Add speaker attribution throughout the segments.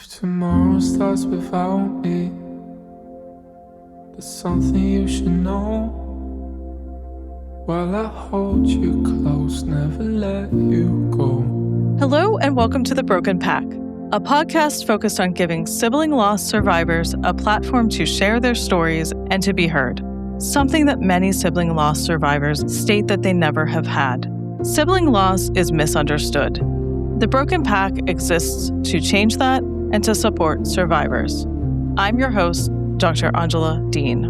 Speaker 1: If tomorrow starts without me, there's something you should know. While I hold you close, never let you go.
Speaker 2: Hello and welcome to The Broken Pack, a podcast focused on giving sibling loss survivors a platform to share their stories and to be heard, something that many sibling loss survivors state that they never have had. Sibling loss is misunderstood. The Broken Pack exists to change that and to support survivors. I'm your host, Dr. Angela Dean.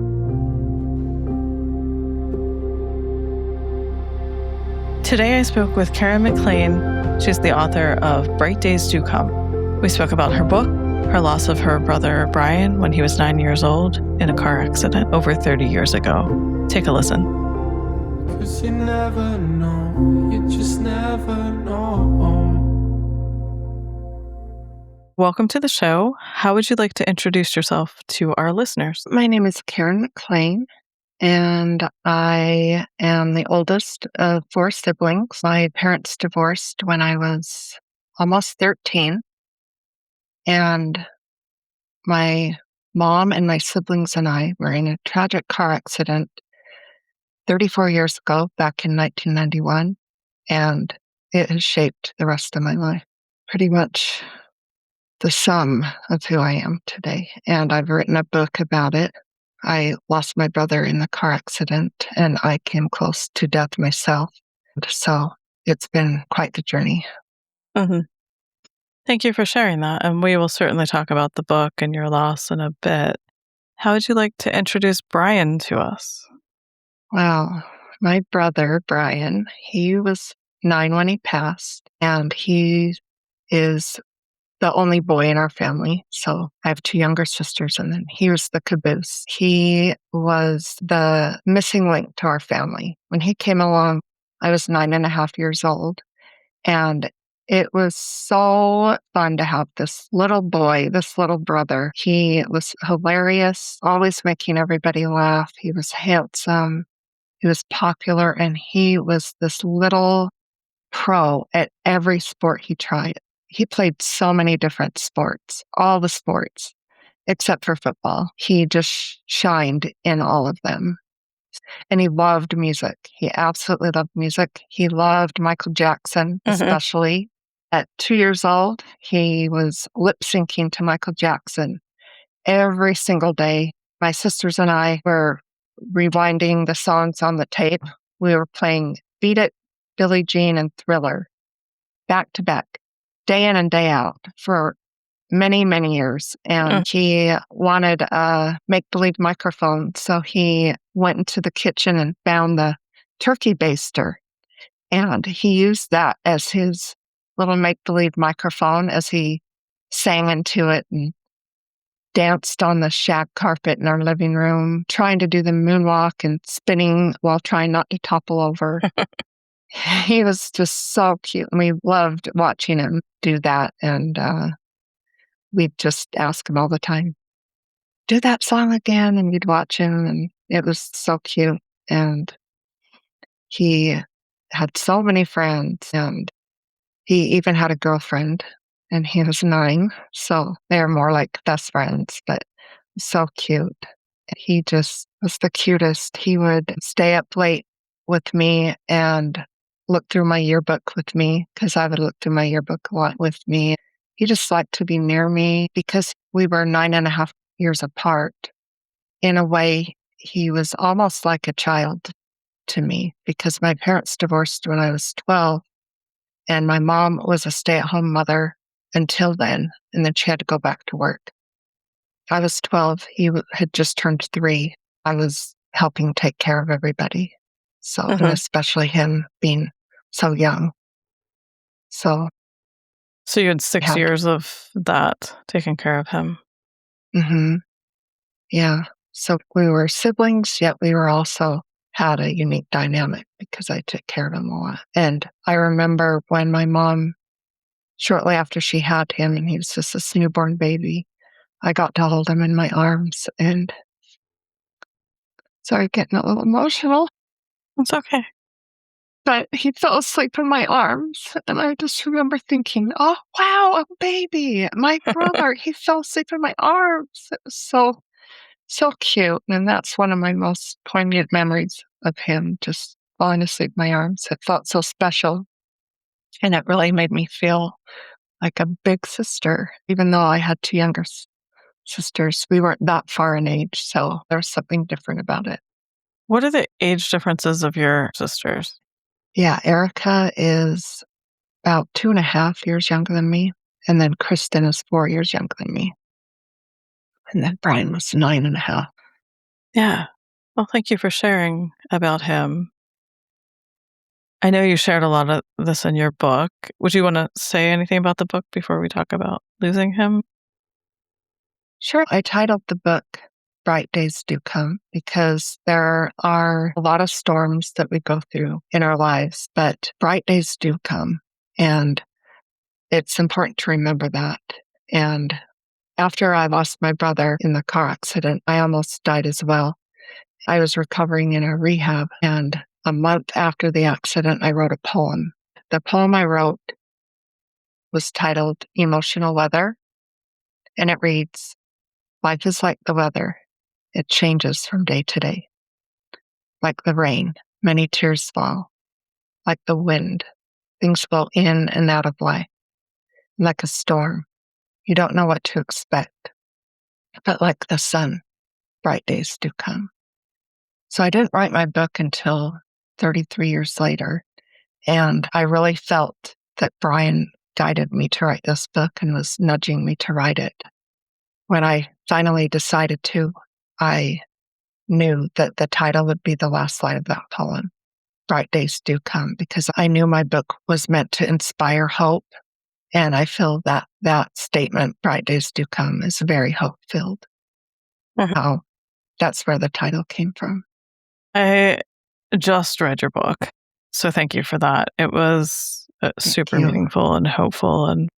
Speaker 2: Today I spoke with Karin McLean. She's the author of Bright Days Do Come. We spoke about her book, her loss of her brother Brian when he was 9 years old in a car accident over 30 years ago. Take a listen.
Speaker 1: 'Cause you never know, you just never know.
Speaker 2: Welcome to the show. How would you like to introduce yourself to our listeners?
Speaker 3: My name is Karin McLean, and I am the oldest of four siblings. My parents divorced when I was almost 13, and my mom and my siblings and I were in a tragic car accident 34 years ago, back in 1991, and it has shaped the rest of my life. Pretty much the sum of who I am today, and I've written a book about it. I lost my brother in the car accident, and I came close to death myself. So it's been quite the journey.
Speaker 2: Mm-hmm. Thank you for sharing that, and we will certainly talk about the book and your loss in a bit. How would you like to introduce Brian to us?
Speaker 3: Well, my brother, Brian, he was 9 when he passed, and he is the only boy in our family. So I have two younger sisters, and then he was the caboose. He was the missing link to our family. When he came along, I was 9.5 years old, and it was so fun to have this little boy, this little brother. He was hilarious, always making everybody laugh. He was handsome, he was popular, and he was this little pro at every sport he tried. He played so many different sports, all the sports, except for football. He just shined in all of them. And he loved music. He absolutely loved music. He loved Michael Jackson, especially. At 2 years old, he was lip syncing to Michael Jackson every single day. My sisters and I were rewinding the songs on the tape. We were playing Beat It, Billie Jean, and Thriller back to back, day in and day out for many, many years. And he wanted a make-believe microphone. So he went into the kitchen and found the turkey baster. And he used that as his little make-believe microphone as he sang into it and danced on the shag carpet in our living room, trying to do the moonwalk and spinning while trying not to topple over. He was just so cute, and we loved watching him do that. And we'd just ask him all the time, do that song again, and we'd watch him, and it was so cute. And he had so many friends, and he even had a girlfriend, and he was 9, so they're more like best friends, but so cute. He just was the cutest. He would stay up late with me and look through my yearbook with me, because I would look through my yearbook a lot with me. He just liked to be near me because we were 9.5 years apart. In a way, he was almost like a child to me, because my parents divorced when I was 12, and my mom was a stay-at-home mother until then, and then she had to go back to work. I was 12. He had just turned 3. I was helping take care of everybody. So, and especially him being so young. So
Speaker 2: you had 6 years of that, taking care of him.
Speaker 3: Yeah. So we were siblings, yet we were also had a unique dynamic because I took care of him a lot. And I remember when my mom, shortly after she had him, and he was just this newborn baby, I got to hold him in my arms, and sorry, getting a little emotional.
Speaker 2: It's okay.
Speaker 3: but he fell asleep in my arms. And I just remember thinking, oh, wow, a baby, my brother, he fell asleep in my arms. It was so cute. And that's one of my most poignant memories of him, just falling asleep in my arms. It felt so special. And it really made me feel like a big sister, even though I had two younger sisters. We weren't that far in age, so there was something different about it.
Speaker 2: What are the age differences of your sisters?
Speaker 3: Yeah, Erica is about 2.5 years younger than me, and then Kristen is 4 years younger than me. And then Brian was 9.5.
Speaker 2: Yeah. Well, thank you for sharing about him. I know you shared a lot of this in your book. Would you want to say anything about the book before we talk about losing him?
Speaker 3: Sure. I titled the book Bright Days Do Come because there are a lot of storms that we go through in our lives, but bright days do come. And it's important to remember that. And after I lost my brother in the car accident, I almost died as well. I was recovering in a rehab, and a month after the accident, I wrote a poem. The poem I wrote was titled Emotional Weather, and it reads, life is like the weather. It changes from day to day. Like the rain, many tears fall. Like the wind, things blow in and out of life. Like a storm, you don't know what to expect. But like the sun, bright days do come. So I didn't write my book until 33 years later. And I really felt that Brian guided me to write this book and was nudging me to write it. When I finally decided to, I knew that the title would be the last line of that poem, Bright Days Do Come, because I knew my book was meant to inspire hope. And I feel that that statement, Bright Days Do Come, is very hope-filled.
Speaker 2: Mhm.
Speaker 3: That's where the title came from.
Speaker 2: I just read your book, so thank you for that. It was super
Speaker 3: you.
Speaker 2: meaningful and hopeful, and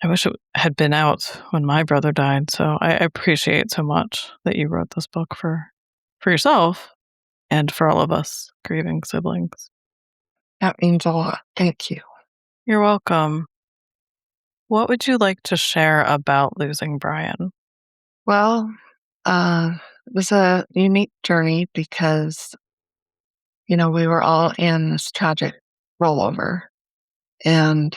Speaker 2: I wish it had been out when my brother died. So I appreciate so much that you wrote this book for yourself and for all of us grieving siblings.
Speaker 3: That means a lot. Thank you.
Speaker 2: You're welcome. What would you like to share about losing Brian?
Speaker 3: Well, it was a unique journey because, we were all in this tragic rollover. And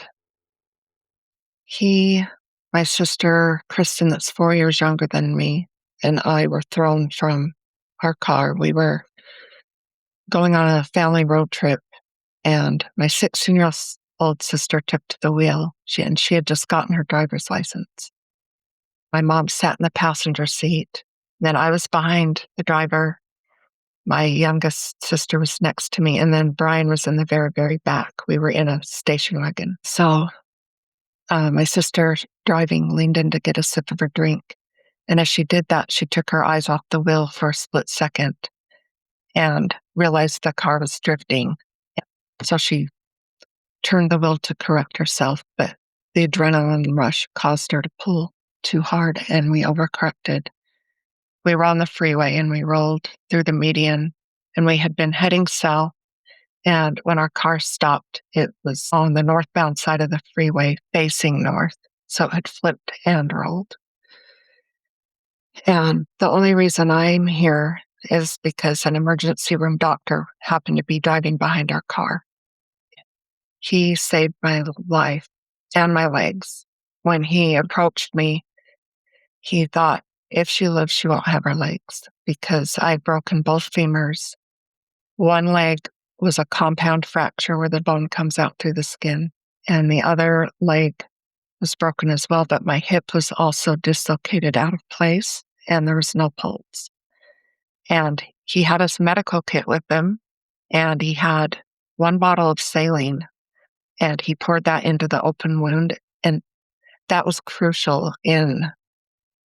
Speaker 3: my sister, Kristen, that's 4 years younger than me, and I were thrown from our car. We were going on a family road trip, and my 16-year-old sister took to the wheel. She had just gotten her driver's license. My mom sat in the passenger seat. Then I was behind the driver. My youngest sister was next to me, and then Brian was in the very, very back. We were in a station wagon. So my sister driving leaned in to get a sip of her drink. And as she did that, she took her eyes off the wheel for a split second and realized the car was drifting. So she turned the wheel to correct herself, but the adrenaline rush caused her to pull too hard, and we overcorrected. We were on the freeway and we rolled through the median, and we had been heading south. And when our car stopped, it was on the northbound side of the freeway facing north. So it had flipped and rolled. And the only reason I'm here is because an emergency room doctor happened to be driving behind our car. He saved my life and my legs. When he approached me, he thought, if she lives, she won't have her legs, because I'd broken both femurs. One leg was a compound fracture where the bone comes out through the skin, and the other leg was broken as well, but my hip was also dislocated out of place, and there was no pulse. And he had his medical kit with him, and he had one bottle of saline, and he poured that into the open wound, and that was crucial in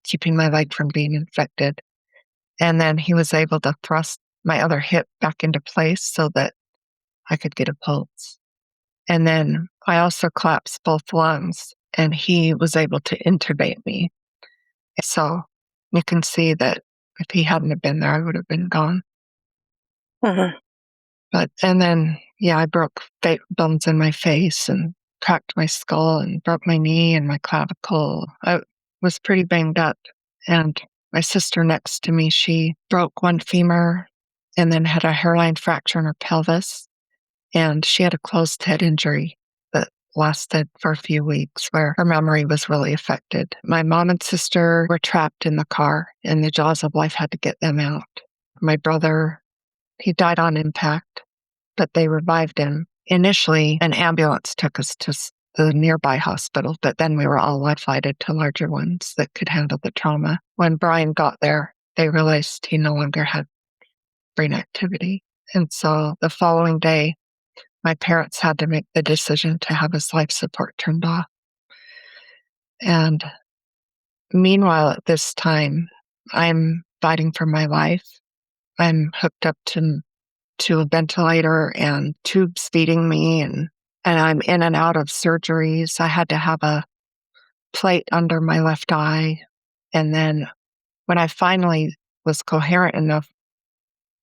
Speaker 3: keeping my leg from being infected. And then he was able to thrust my other hip back into place so that I could get a pulse. And then I also collapsed both lungs, and he was able to intubate me. So you can see that if he hadn't have been there, I would have been gone.
Speaker 2: Mhm.
Speaker 3: And then, I broke bones in my face and cracked my skull and broke my knee and my clavicle. I was pretty banged up. And my sister next to me, she broke one femur and then had a hairline fracture in her pelvis. And she had a closed head injury that lasted for a few weeks where her memory was really affected. My mom and sister were trapped in the car, and the jaws of life had to get them out. My brother, he died on impact, but they revived him. Initially, an ambulance took us to the nearby hospital, but then we were all life-flighted to larger ones that could handle the trauma. When Brian got there, they realized he no longer had brain activity. And so the following day, my parents had to make the decision to have his life support turned off. And meanwhile, at this time, I'm fighting for my life. I'm hooked up to a ventilator and tubes feeding me, and I'm in and out of surgeries. I had to have a plate under my left eye. And then when I finally was coherent enough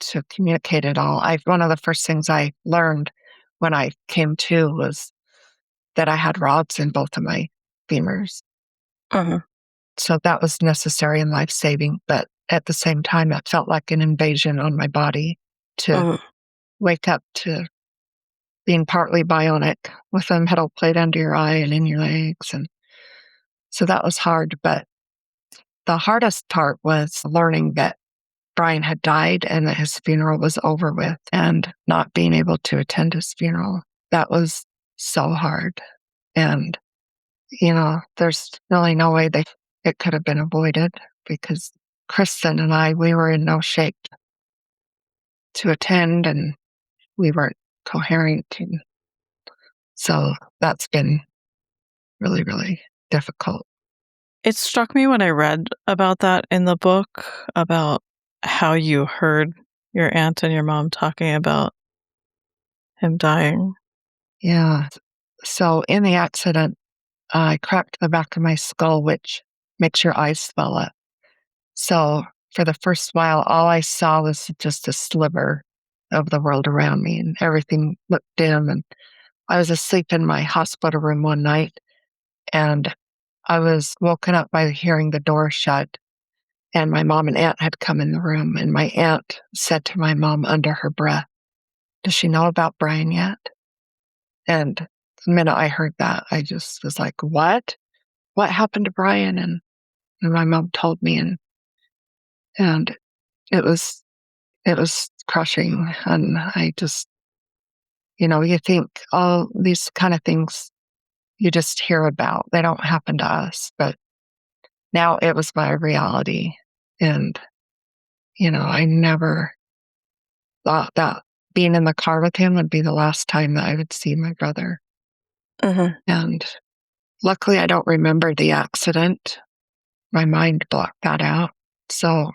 Speaker 3: to communicate it all, one of the first things I learned when I came to was that I had rods in both of my femurs.
Speaker 2: Uh-huh.
Speaker 3: So that was necessary and life-saving, but at the same time, it felt like an invasion on my body to wake up to being partly bionic with a metal plate under your eye and in your legs. And so that was hard. But the hardest part was learning that Brian had died and that his funeral was over with, and not being able to attend his funeral. That was so hard. And, there's really no way it could have been avoided, because Kristen and I, we were in no shape to attend, and we weren't coherent. And so that's been really, really difficult.
Speaker 2: It struck me when I read about that in the book, about how you heard your aunt and your mom talking about him dying.
Speaker 3: Yeah. So in the accident, I cracked the back of my skull, which makes your eyes swell up. So for the first while, all I saw was just a sliver of the world around me, and everything looked dim. And I was asleep in my hospital room one night, and I was woken up by hearing the door shut, and my mom and aunt had come in the room, and my aunt said to my mom under her breath, "Does she know about Brian yet?" And the minute I heard that, I just was like, "What? What happened to Brian?" And my mom told me, and it was crushing. And I just, you think all these kind of things you just hear about, they don't happen to us, but now it was my reality. And, I never thought that being in the car with him would be the last time that I would see my brother. And luckily, I don't remember the accident. My mind blocked that out. So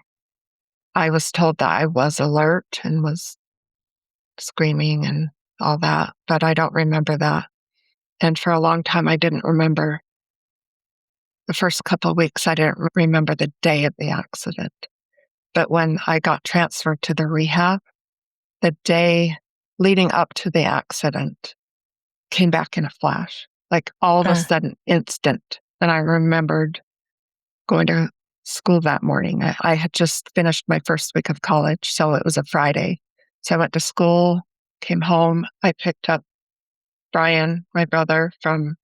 Speaker 3: I was told that I was alert and was screaming and all that, but I don't remember that. And for a long time, I didn't remember. The first couple of weeks, I didn't remember the day of the accident. But when I got transferred to the rehab, the day leading up to the accident came back in a flash, like all of a sudden, instant. And I remembered going to school that morning. I had just finished my first week of college, so it was a Friday. So I went to school, came home. I picked up Brian, my brother, from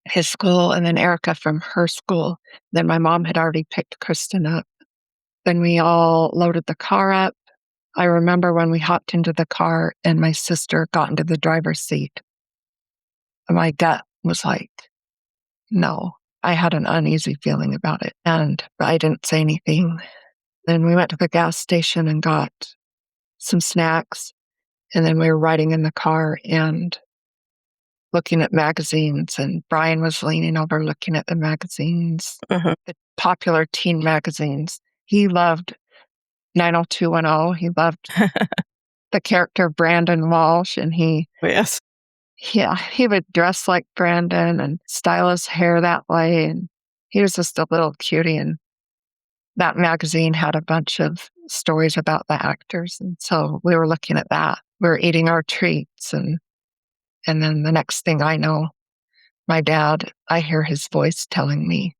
Speaker 3: his school, and then Erica from her school. Then my mom had already picked Kristen up. Then we all loaded the car up. I remember when we hopped into the car and my sister got into the driver's seat. My gut was like, no. I had an uneasy feeling about it, and I didn't say anything. Then we went to the gas station and got some snacks, and then we were riding in the car and looking at magazines, and Brian was leaning over looking at the magazines, the popular teen magazines. He loved 90210. He loved the character Brandon Walsh, and he would dress like Brandon and style his hair that way, and he was just a little cutie. And that magazine had a bunch of stories about the actors, and so we were looking at that. we're eating our treats. And then the next thing I know, my dad, I hear his voice telling me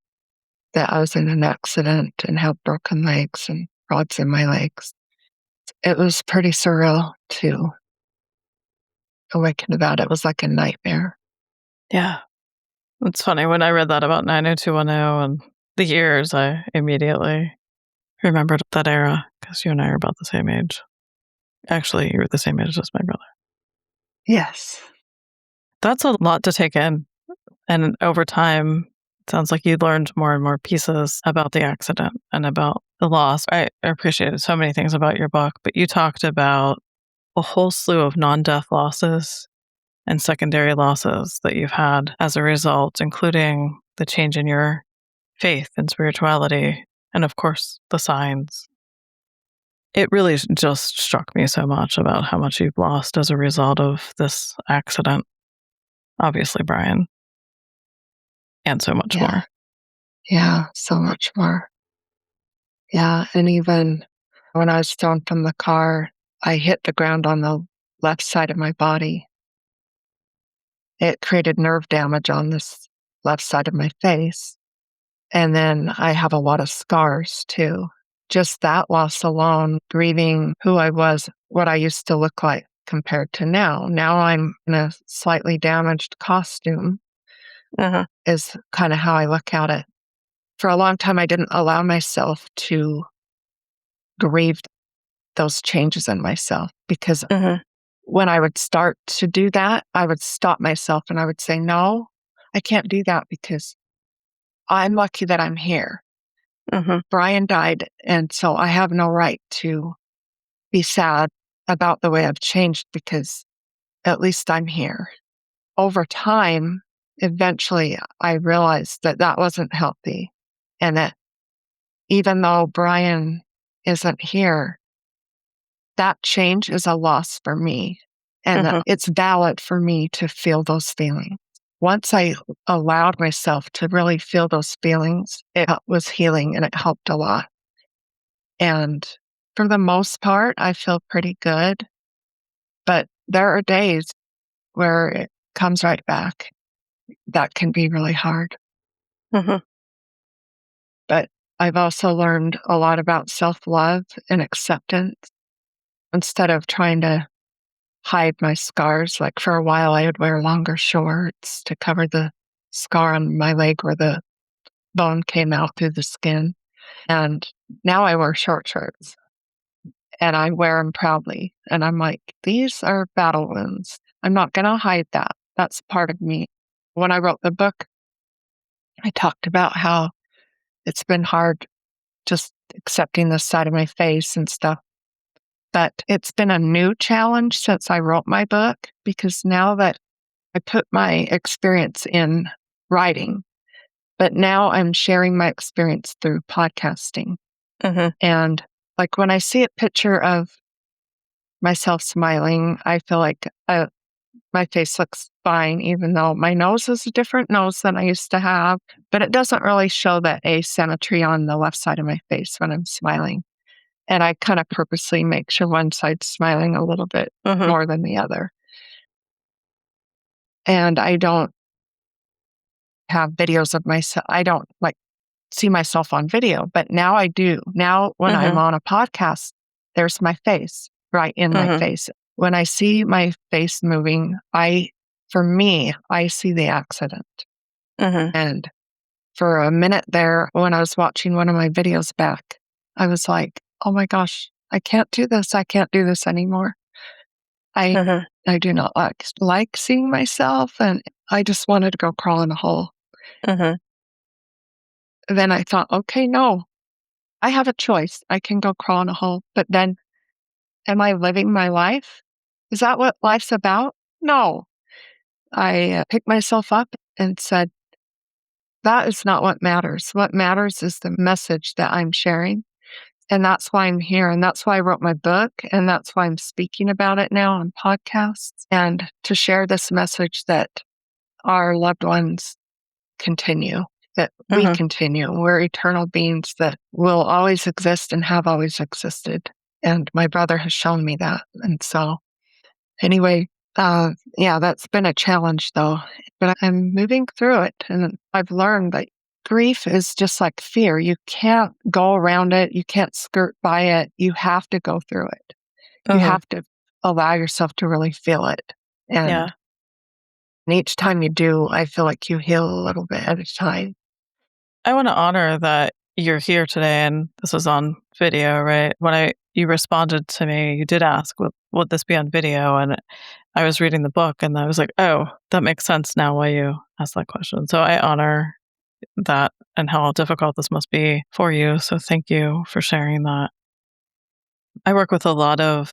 Speaker 3: that I was in an accident and have broken legs and rods in my legs. It was pretty surreal to awaken to that. It was like a nightmare.
Speaker 2: Yeah. It's funny. When I read that about 90210 and the years, I immediately remembered that era because you and I are about the same age. Actually, you're the same age as my brother.
Speaker 3: Yes.
Speaker 2: That's a lot to take in. And over time, it sounds like you learned more and more pieces about the accident and about the loss. I appreciated so many things about your book, but you talked about a whole slew of non-death losses and secondary losses that you've had as a result, including the change in your faith and spirituality, and of course, the signs. It really just struck me so much about how much you've lost as a result of this accident. Obviously, Brian, and so much more.
Speaker 3: Yeah, so much more. Yeah, and even when I was thrown from the car, I hit the ground on the left side of my body. It created nerve damage on this left side of my face. And then I have a lot of scars too. Just that loss alone, grieving who I was, what I used to look like compared to now. Now I'm in a slightly damaged costume, is kind of how I look at it. For a long time, I didn't allow myself to grieve those changes in myself because when I would start to do that, I would stop myself and I would say, no, I can't do that because I'm lucky that I'm here. Brian died, and so I have no right to be sad about the way I've changed because at least I'm here. Over time, eventually, I realized that that wasn't healthy and that even though Brian isn't here, that change is a loss for me and that it's valid for me to feel those feelings. Once I allowed myself to really feel those feelings, it was healing and it helped a lot. And for the most part, I feel pretty good. But there are days where it comes right back. That can be really hard. But I've also learned a lot about self-love and acceptance. Instead of trying to hide my scars, like for a while I would wear longer shorts to cover the scar on my leg where the bone came out through the skin. And now I wear short shorts and I wear them proudly. And I'm like, these are battle wounds. I'm not going to hide that. That's part of me. When I wrote the book, I talked about how it's been hard just accepting this side of my face and stuff. But it's been a new challenge since I wrote my book because now that I put my experience in writing, but now I'm sharing my experience through podcasting. And like when I see a picture of myself smiling, I feel like my face looks fine, even though my nose is a different nose than I used to have. But it doesn't really show that asymmetry on the left side of my face when I'm smiling. And I kind of purposely make sure one side's smiling a little bit more than the other. And I don't have videos of myself. I don't like see myself on video, but now I do. Now when I'm on a podcast, there's my face right in my face. When I see my face moving, for me, I see the accident. And for a minute there, when I was watching one of my videos back, I was like, oh my gosh, I can't do this. I can't do this anymore. I do not like seeing myself, and I just wanted to go crawl in a hole. Then I thought, okay, no, I have a choice. I can go crawl in a hole. But then, am I living my life? Is that what life's about? No. I picked myself up and said, that is not what matters. What matters is the message that I'm sharing. And that's why I'm here. And that's why I wrote my book. And that's why I'm speaking about it now on podcasts. And to share this message that our loved ones continue, that we continue. We're eternal beings that will always exist and have always existed. And my brother has shown me that. And so Anyway, yeah, that's been a challenge though, but I'm moving through it. And I've learned that grief is just like fear. You can't go around it. You can't skirt by it. You have to go through it. You
Speaker 2: Mhm.
Speaker 3: have to allow yourself to really feel it.
Speaker 2: Yeah.
Speaker 3: And each time you do, I feel like you heal a little bit at a time.
Speaker 2: I want to honor that you're here today and this was on video, right? When you responded to me, you did ask, would this be on video? And I was reading the book and I was like, oh, that makes sense now why you asked that question. So I honor that and how difficult this must be for you. So thank you for sharing that. I work with a lot of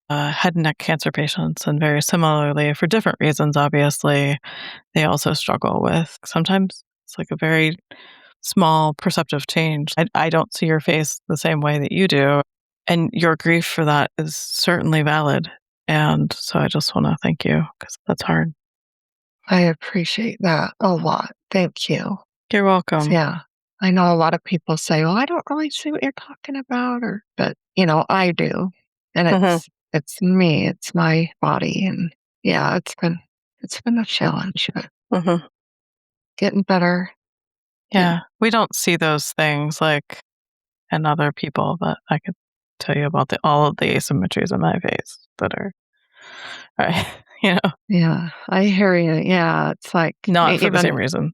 Speaker 2: head and neck cancer patients, and very similarly, for different reasons, obviously, they also struggle with sometimes it's like a very small perceptive change. I don't see your face the same way that you do. And your grief for that is certainly valid. And so I just want to thank you because that's hard.
Speaker 3: I appreciate that a lot. Thank you.
Speaker 2: You're welcome.
Speaker 3: Yeah. I know a lot of people say, "Well, I don't really see what you're talking about," or but, I do. And
Speaker 2: Hmm.
Speaker 3: it's me, it's my body, and yeah, it's been a challenge, but
Speaker 2: Hmm.
Speaker 3: getting better. Yeah.
Speaker 2: Yeah. We don't see those things like in other people, but I could tell you about all of the asymmetries in my face that are, right, you know,
Speaker 3: Yeah. I hear you. Yeah, it's like
Speaker 2: not for the same
Speaker 3: even
Speaker 2: reason.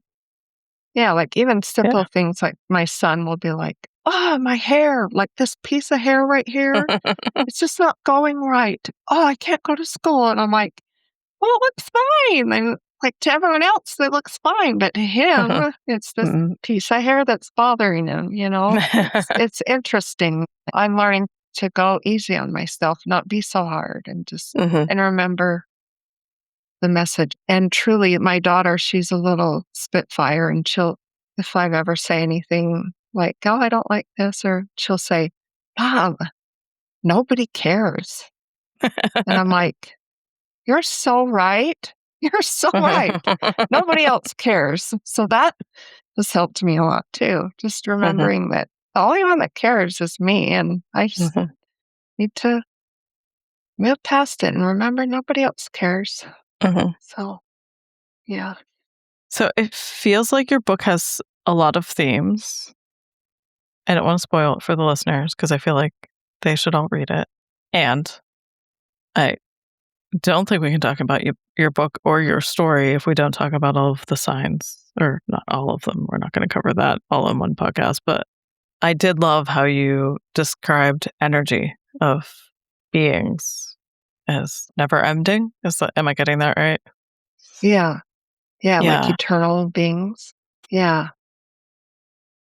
Speaker 3: yeah, like even simple
Speaker 2: Yeah.
Speaker 3: things like my son will be like, "Oh, my hair, like this piece of hair right here, it's just not going right. Oh, I can't go to school." And I'm like, "Well, it looks fine." And like to everyone else, it looks fine, but to him, it's this
Speaker 2: Mhm.
Speaker 3: piece of hair that's bothering him. It's interesting. I'm learning to go easy on myself, not be so hard, and just
Speaker 2: Mhm.
Speaker 3: and remember the message. And truly, my daughter, she's a little spitfire, and if I ever say anything like, "Oh, I don't like this," or she'll say, "Mom, nobody cares." And I'm like, "You're so right. You're so right. Nobody else cares." So that has helped me a lot too. Just
Speaker 2: Mhm.
Speaker 3: remembering that the only one that cares is me. And I just
Speaker 2: Mhm.
Speaker 3: need to move past it and remember nobody else cares.
Speaker 2: Mhm.
Speaker 3: So, yeah.
Speaker 2: So it feels like your book has a lot of themes. I don't want to spoil it for the listeners because I feel like they should all read it. And I don't think we can talk about your book or your story if we don't talk about all of the signs, or not all of them. We're not going to cover that all in one podcast. But I did love how you described energy of beings as never ending. Am I getting that right?
Speaker 3: Yeah. Yeah. Like
Speaker 2: Yeah.
Speaker 3: eternal beings. Yeah.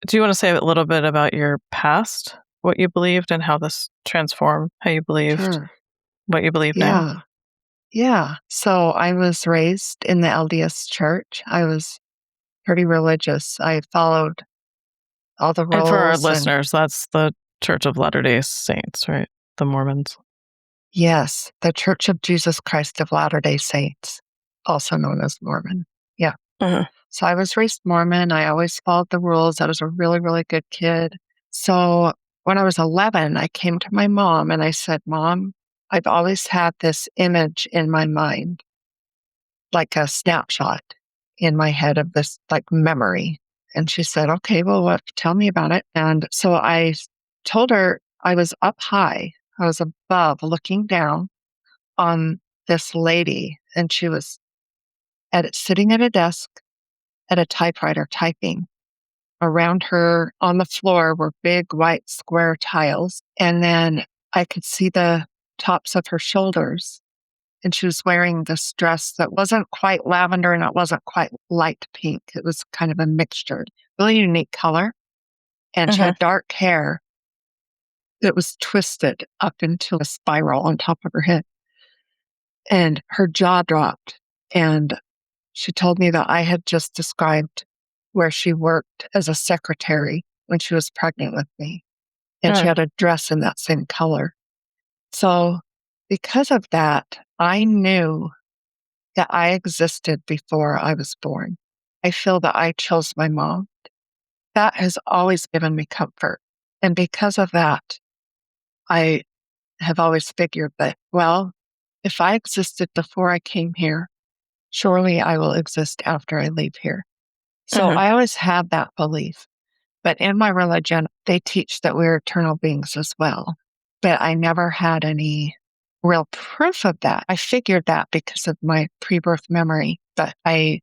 Speaker 2: Do you want to say a little bit about your past, what you believed, and how this transformed how you believed
Speaker 3: Sure.
Speaker 2: what you believe now?
Speaker 3: Yeah. Yeah. So I was raised in the LDS church. I was pretty religious. I followed all the
Speaker 2: And for our
Speaker 3: rules and
Speaker 2: listeners, that's the Church of Latter-day Saints, right? The Mormons.
Speaker 3: yes, the Church of Jesus Christ of Latter-day Saints, also known as Mormon. Yeah.
Speaker 2: Mhm.
Speaker 3: So I was raised Mormon. I always followed the rules. I was a really, really good kid. So when I was 11, I came to my mom and I said, "Mom, I've always had this image in my mind, like a snapshot in my head of this like memory." And she said, "Okay, well, tell me about it." And so told her I was up high. I was above looking down on this lady, and she was sitting at a desk at a typewriter typing. Around her on the floor were big white square tiles. And then I could see the tops of her shoulders. And she was wearing this dress that wasn't quite lavender and it wasn't quite light pink. It was kind of a mixture, really unique color. And she
Speaker 2: Mhm.
Speaker 3: had dark hair that was twisted up into a spiral on top of her head. And her jaw dropped. And she told me that I had just described where she worked as a secretary when she was pregnant with me. And she
Speaker 2: Mm.
Speaker 3: had a dress in that same color. So, because of that, I knew that I existed before I was born. I feel that I chose my mom. That has always given me comfort. And because of that, I have always figured that, well, if I existed before I came here, surely I will exist after I leave here. So I always had that belief. But in my religion, they teach that we're eternal beings as well. But I never had any real proof of that. I figured that because of my pre-birth memory, but I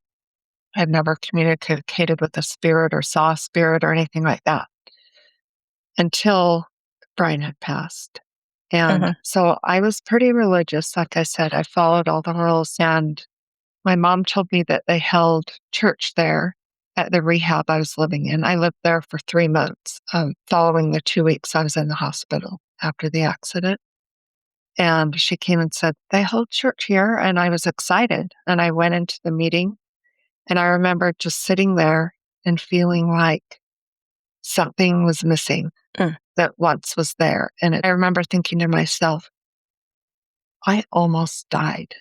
Speaker 3: had never communicated with a spirit or saw a spirit or anything like that until Brian had passed. And so I was pretty religious. Like I said, I followed all the rules. And my mom told me that they held church there at the rehab I was living in. I lived there for 3 months, following the 2 weeks I was in the hospital after the accident. And she came and said, they hold church here. And I was excited. And I went into the meeting. And I remember just sitting there and feeling like something was missing that once was there. And I remember thinking to myself, I almost died,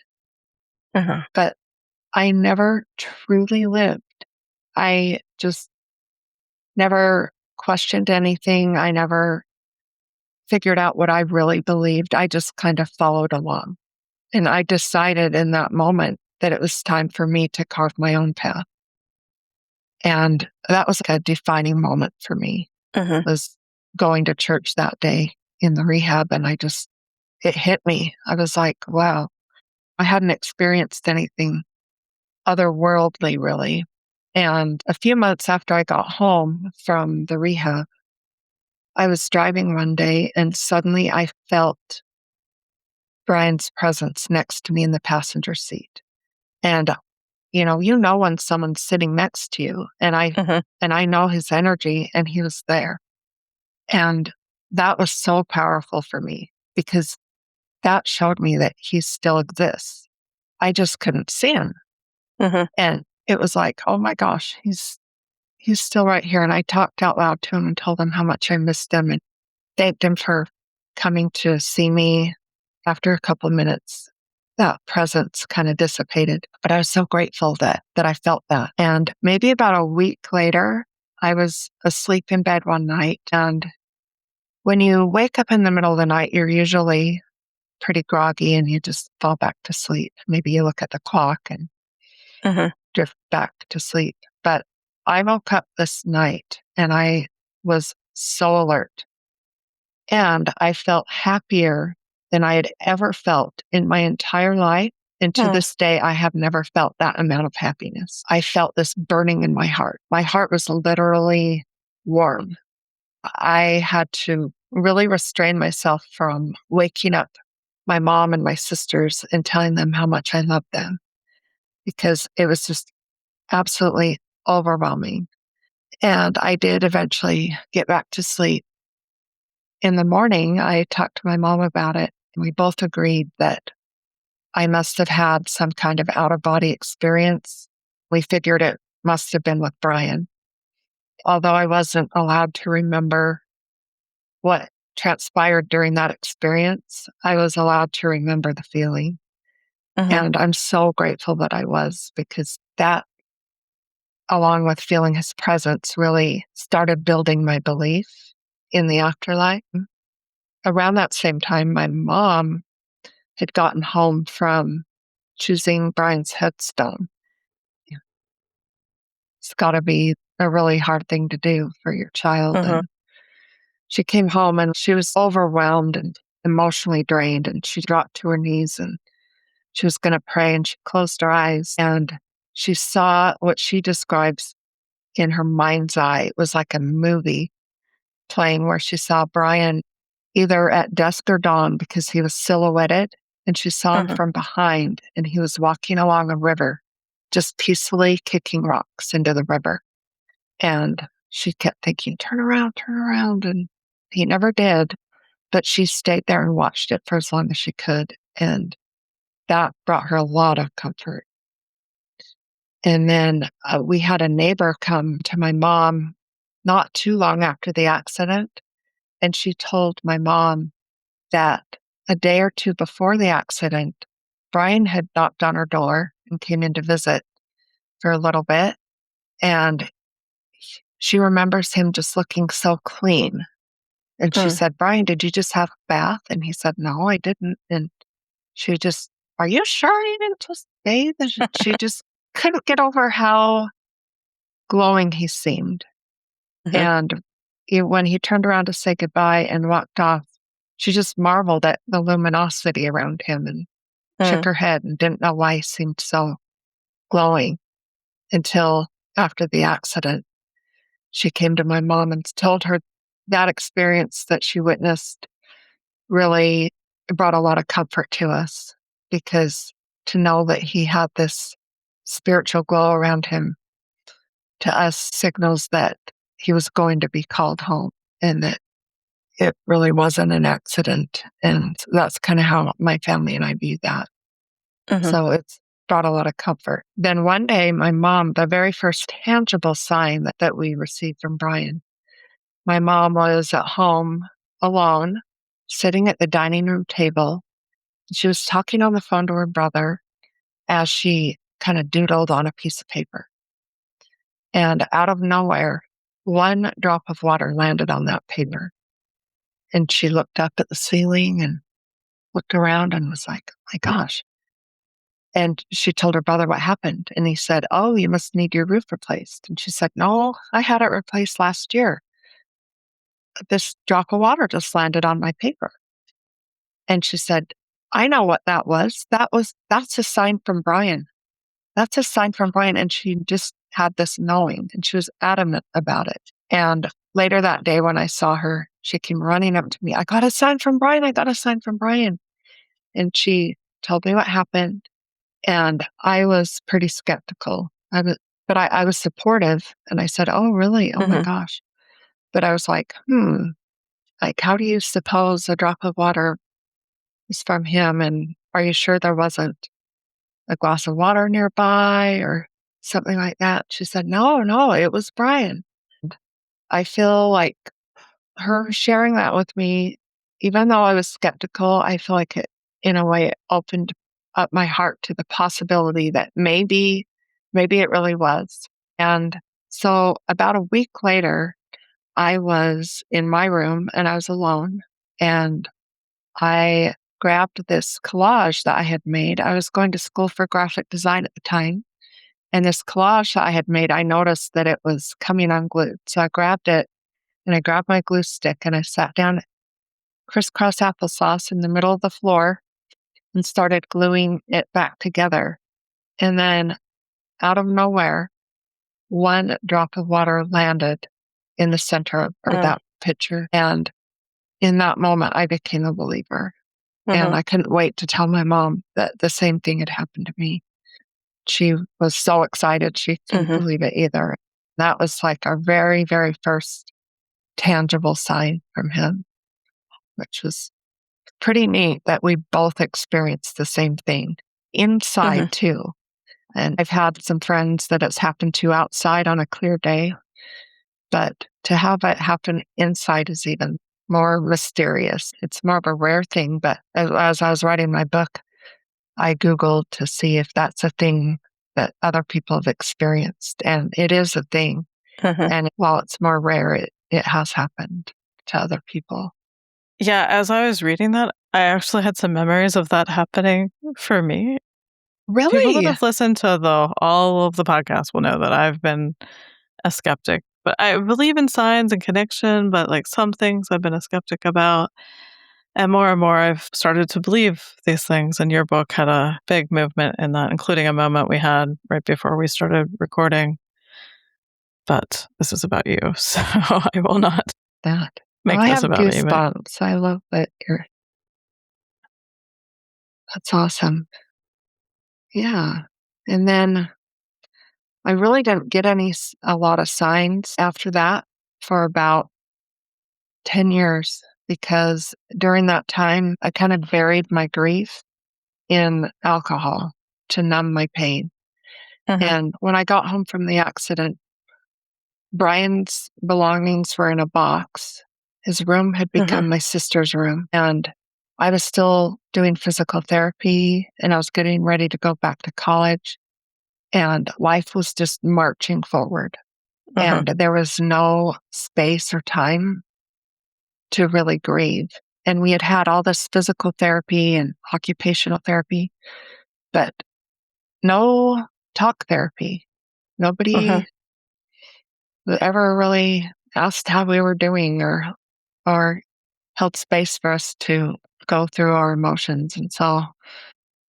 Speaker 3: but I never truly lived. I just never questioned anything. I never figured out what I really believed. I just kind of followed along. And I decided in that moment that it was time for me to carve my own path. And that was a defining moment for me, was going to church that day in the rehab. And it hit me. I was like, wow, I hadn't experienced anything otherworldly, really. And a few months after I got home from the rehab, I was driving one day and suddenly I felt Brian's presence next to me in the passenger seat. And you know when someone's sitting next to you, and I know his energy, and he was there. And that was so powerful for me because that showed me that he still exists. I just couldn't see him. And it was like, oh my gosh, he's still right here. And I talked out loud to him and told him how much I missed him and thanked him for coming to see me. After a couple of minutes, that presence kind of dissipated. But I was so grateful that I felt that. And maybe about a week later, I was asleep in bed one night. And when you wake up in the middle of the night, you're usually pretty groggy and you just fall back to sleep. Maybe you look at the clock and drift back to sleep. But I woke up this night and I was so alert. And I felt happier than I had ever felt in my entire life. And to this day, I have never felt that amount of happiness. I felt this burning in my heart. My heart was literally warm. I had to really restrain myself from waking up my mom and my sisters and telling them how much I loved them, because it was just absolutely overwhelming. And I did eventually get back to sleep. In the morning, I talked to my mom about it. We both agreed that I must have had some kind of out-of-body experience. We figured it must have been with Brian. Although I wasn't allowed to remember what transpired during that experience, I was allowed to remember the feeling. And I'm so grateful that I was, because that, along with feeling his presence, really started building my belief in the afterlife. Around that same time, my mom had gotten home from choosing Brian's headstone. It's got to be a really hard thing to do for your child. And she came home and she was overwhelmed and emotionally drained, and she dropped to her knees and she was going to pray, and she closed her eyes and she saw what she describes in her mind's eye. It was like a movie playing where she saw Brian either at dusk or dawn, because he was silhouetted, and she saw him from behind, and he was walking along a river, just peacefully kicking rocks into the river. And she kept thinking, turn around. And he never did, but she stayed there and watched it for as long as she could. And that brought her a lot of comfort. And then we had a neighbor come to my mom not too long after the accident. And she told my mom that a day or two before the accident, Brian had knocked on her door and came in to visit for a little bit. And she remembers him just looking so clean. And she said, Brian, did you just have a bath? And he said, no, I didn't. And she just are you sure you didn't just bathe? And she just couldn't get over how glowing he seemed. And when he turned around to say goodbye and walked off, she just marveled at the luminosity around him and shook her head and didn't know why he seemed so glowing until after the accident. She came to my mom and told her that experience that she witnessed really brought a lot of comfort to us, because to know that he had this spiritual glow around him, to us signals that he was going to be called home and that it really wasn't an accident. And that's kind of how my family and I view that. So it's brought a lot of comfort. Then one day, my mom, the very first tangible sign that we received from Brian, my mom was at home alone, sitting at the dining room table. She was talking on the phone to her brother as she kind of doodled on a piece of paper. And out of nowhere, one drop of water landed on that paper. And she looked up at the ceiling and looked around and was like, oh my gosh. And she told her brother what happened. And he said, oh, you must need your roof replaced. And she said, no, I had it replaced last year. This drop of water just landed on my paper. And she said, I know what that was. That's a sign from Brian. That's a sign from Brian. And she just had this knowing, and she was adamant about it. And later that day when I saw her, she came running up to me. I got a sign from Brian. I got a sign from Brian. And she told me what happened. And I was pretty skeptical. But I was supportive. And I said, oh, really? Oh my gosh. But I was like, like, how do you suppose a drop of water is from him? And are you sure there wasn't a glass of water nearby or something like that? She said, no, it was Brian. I feel like her sharing that with me, even though I was skeptical, I feel like it, in a way, it opened up my heart to the possibility that maybe it really was. And so about a week later, I was in my room and I was alone, and I grabbed this collage that I had made. I was going to school for graphic design at the time. And this collage that I had made, I noticed that it was coming unglued. So I grabbed it and I grabbed my glue stick and I sat down crisscross applesauce in the middle of the floor and started gluing it back together. And then out of nowhere, one drop of water landed in the center of that picture. And in that moment, I became a believer. And I couldn't wait to tell my mom that the same thing had happened to me. She was so excited. She couldn't believe it either. That was like our very, very first tangible sign from him, which was pretty neat that we both experienced the same thing inside too. And I've had some friends that it's happened to outside on a clear day, but to have it happen inside is even more mysterious. It's more of a rare thing. But as I was writing my book, I Googled to see if that's a thing that other people have experienced. And it is a thing. And while it's more rare, it has happened to other people.
Speaker 2: Yeah, as I was reading that, I actually had some memories of that happening for me.
Speaker 3: Really?
Speaker 2: People that have listened to all of the podcasts will know that I've been a skeptic. But I believe in signs and connection, but like some things I've been a skeptic about. And more I've started to believe these things. And your book had a big movement in that, including a moment we had right before we started recording. But this is about you, so I will not make this about me.
Speaker 3: I have goosebumps. I love that that's awesome. Yeah. And then I really didn't get a lot of signs after that for about 10 years, because during that time, I kind of buried my grief in alcohol to numb my pain. And when I got home from the accident, Brian's belongings were in a box. His room had become my sister's room. And I was still doing physical therapy and I was getting ready to go back to college. And life was just marching forward. And there was no space or time to really grieve. And we had had all this physical therapy and occupational therapy, but no talk therapy. Nobody ever really asked how we were doing or held space for us to go through our emotions. And so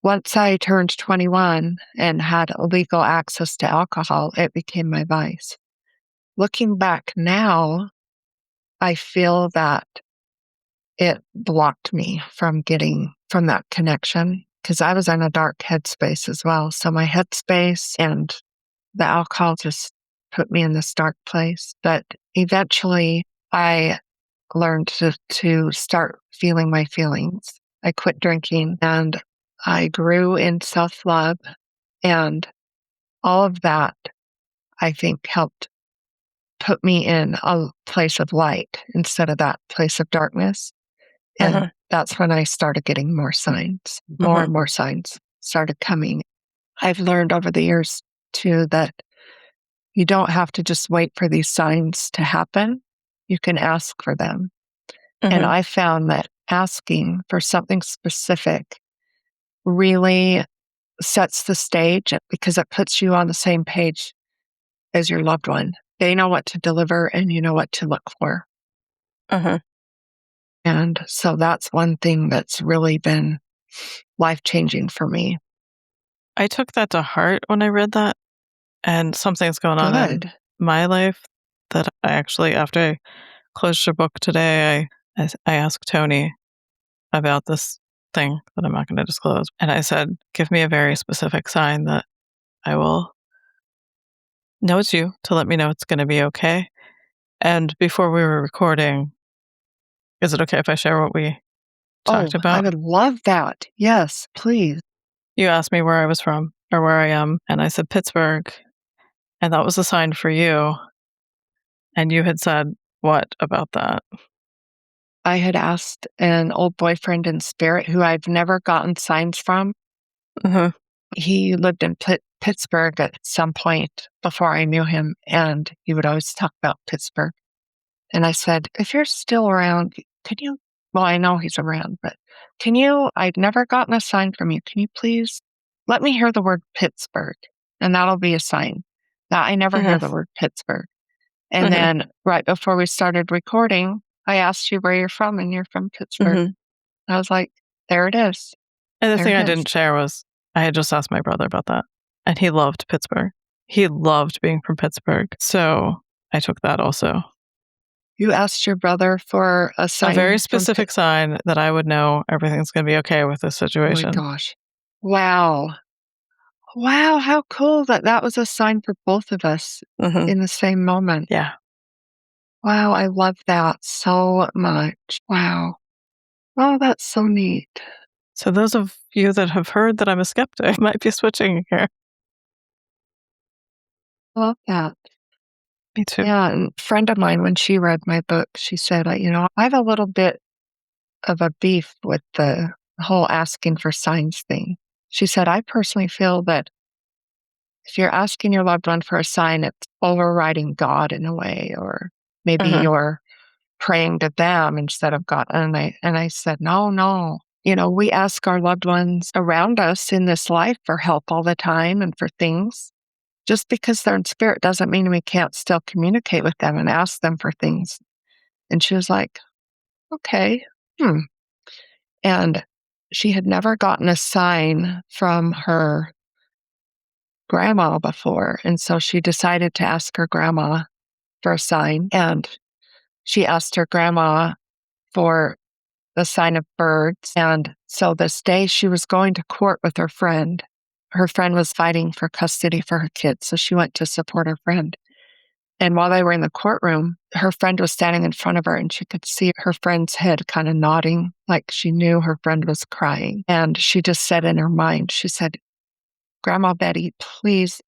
Speaker 3: once I turned 21 and had legal access to alcohol, it became my vice. Looking back now, I feel that it blocked me from getting from that connection because I was in a dark headspace as well. So my headspace and the alcohol just put me in this dark place. But eventually I learned to start feeling my feelings. I quit drinking and I grew in self-love, and all of that, I think, helped put me in a place of light instead of that place of darkness. And that's when I started getting more signs. More and more signs started coming. I've learned over the years, too, that you don't have to just wait for these signs to happen. You can ask for them. And I found that asking for something specific really sets the stage because it puts you on the same page as your loved one. They know what to deliver and you know what to look for. And so that's one thing that's really been life-changing for me.
Speaker 2: I took that to heart when I read that, and something's going on in my life that I actually, after I closed your book today, I asked Tony about this thing that I'm not going to disclose. And I said, give me a very specific sign that I will know it's you to let me know it's going to be okay. And before we were recording, is it okay if I share what we talked about?
Speaker 3: I would love that. Yes, please.
Speaker 2: You asked me where I was from or where I am, and I said Pittsburgh, and that was a sign for you. And you had said what about that?
Speaker 3: I had asked an old boyfriend in spirit who I've never gotten signs from. He lived in Pittsburgh at some point before I knew him, and he would always talk about Pittsburgh. And I said, if you're still around, could you, well, I know he's around, but I'd never gotten a sign from you. Can you please let me hear the word Pittsburgh? And that'll be a sign that I never hear the word Pittsburgh. And then right before we started recording, I asked you where you're from, and you're from Pittsburgh. I was like, there it is.
Speaker 2: And the thing I didn't share was I had just asked my brother about that, and he loved Pittsburgh. He loved being from Pittsburgh. So I took that also.
Speaker 3: You asked your brother for a sign?
Speaker 2: A very specific sign that I would know everything's going to be okay with this situation.
Speaker 3: Oh my gosh. Wow. Wow, how cool that was a sign for both of us in the same moment.
Speaker 2: Yeah.
Speaker 3: Wow, I love that so much. Wow. Oh, that's so neat.
Speaker 2: So those of you that have heard that I'm a skeptic might be switching here.
Speaker 3: I love that.
Speaker 2: Me too.
Speaker 3: Yeah, and a friend of mine, when she read my book, she said, I have a little bit of a beef with the whole asking for signs thing. She said, I personally feel that if you're asking your loved one for a sign, it's overriding God in a way, or maybe you're praying to them instead of God. And I said, no. We ask our loved ones around us in this life for help all the time and for things. Just because they're in spirit doesn't mean we can't still communicate with them and ask them for things. And she was like, okay. And she had never gotten a sign from her grandma before. And so she decided to ask her grandma for a sign. And she asked her grandma for the sign of birds. And so this day she was going to court with her friend. Her friend was fighting for custody for her kids. So she went to support her friend. And while they were in the courtroom, her friend was standing in front of her, and she could see her friend's head kind of nodding, like she knew her friend was crying. And she just said in her mind, she said, Grandma Betty, please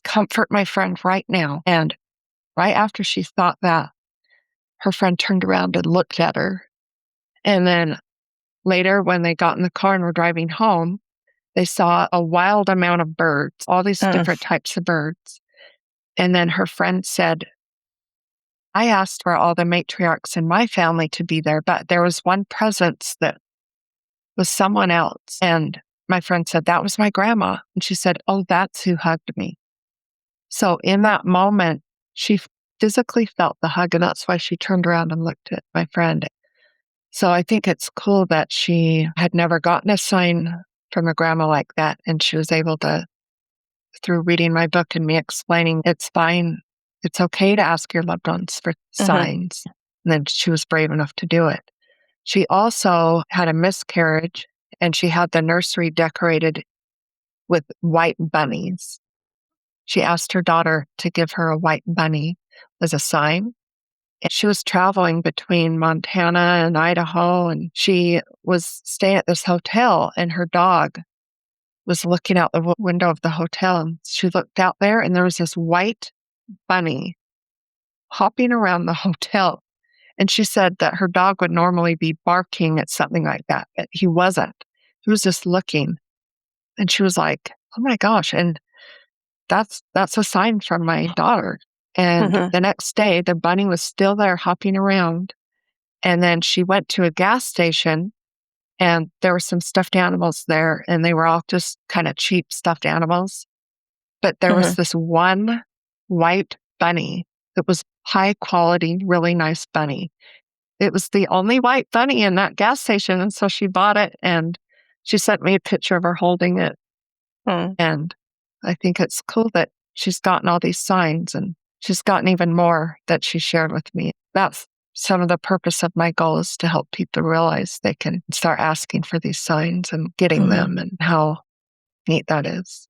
Speaker 3: comfort my friend right now. And right after she thought that, her friend turned around and looked at her. And then later, when they got in the car and were driving home, they saw a wild amount of birds, all these different types of birds. And then her friend said, I asked for all the matriarchs in my family to be there, but there was one presence that was someone else. And my friend said, that was my grandma. And she said, oh, that's who hugged me. So in that moment, she physically felt the hug, and that's why she turned around and looked at my friend. So I think it's cool that she had never gotten a sign from a grandma like that. And she was able to, through reading my book and me explaining it's fine, it's okay to ask your loved ones for signs. And then she was brave enough to do it. She also had a miscarriage, and she had the nursery decorated with white bunnies. She asked her daughter to give her a white bunny as a sign. And she was traveling between Montana and Idaho, and she was staying at this hotel, and her dog was looking out the window of the hotel. And she looked out there, and there was this white bunny hopping around the hotel. And she said that her dog would normally be barking at something like that, but he wasn't. He was just looking. And she was like, oh my gosh. And that's a sign from my daughter. And the next day, the bunny was still there hopping around. And then she went to a gas station, and there were some stuffed animals there, and they were all just kind of cheap stuffed animals. But there was this one white bunny that was high quality, really nice bunny. It was the only white bunny in that gas station. And so she bought it, and she sent me a picture of her holding it. And I think it's cool that she's gotten all these signs, and she's gotten even more that she shared with me. That's some of the purpose of my goal, is to help people realize they can start asking for these signs and getting them, and how neat that is.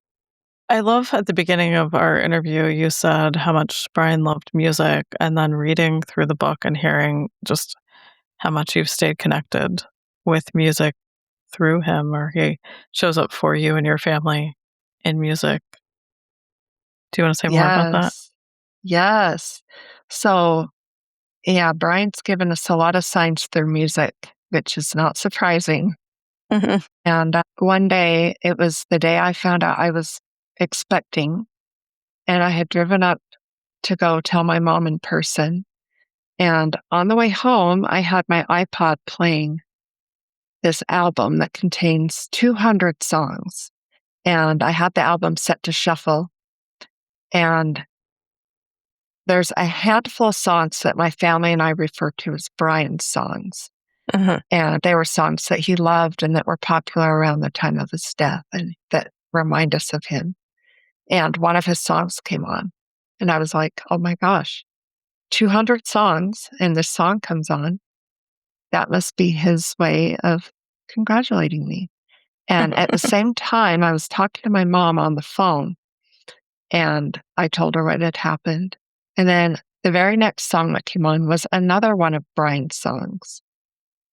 Speaker 2: I love at the beginning of our interview, you said how much Brian loved music, and then reading through the book and hearing just how much you've stayed connected with music through him, or he shows up for you and your family in music. Do you want to say more about that?
Speaker 3: Yes. So, yeah, Brian's given us a lot of signs through music, which is not surprising. And one day, it was the day I found out I was expecting, and I had driven up to go tell my mom in person. And on the way home, I had my iPod playing this album that contains 200 songs. And I had the album set to shuffle. And there's a handful of songs that my family and I refer to as Brian's songs. And they were songs that he loved and that were popular around the time of his death, and that remind us of him. And one of his songs came on. And I was like, oh my gosh, 200 songs, and this song comes on. That must be his way of congratulating me. And at the same time, I was talking to my mom on the phone, and I told her what had happened. And then the very next song that came on was another one of Brian's songs,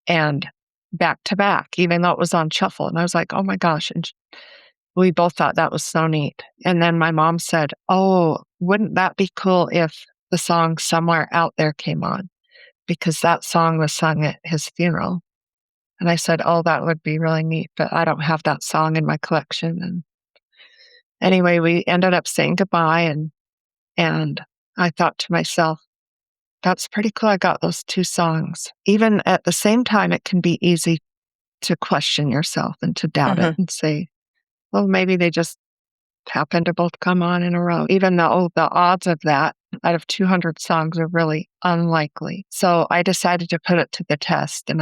Speaker 3: and back to back, even though it was on shuffle. And I was like, oh my gosh. And we both thought that was so neat. And then my mom said, oh, wouldn't that be cool if the song Somewhere Out There came on? Because that song was sung at his funeral. And I said, oh, that would be really neat, but I don't have that song in my collection. And anyway, we ended up saying goodbye, and I thought to myself, that's pretty cool. I got those two songs. Even at the same time, it can be easy to question yourself and to doubt it and say, well, maybe they just happened to both come on in a row, even though the odds of that out of 200 songs are really unlikely. So I decided to put it to the test. And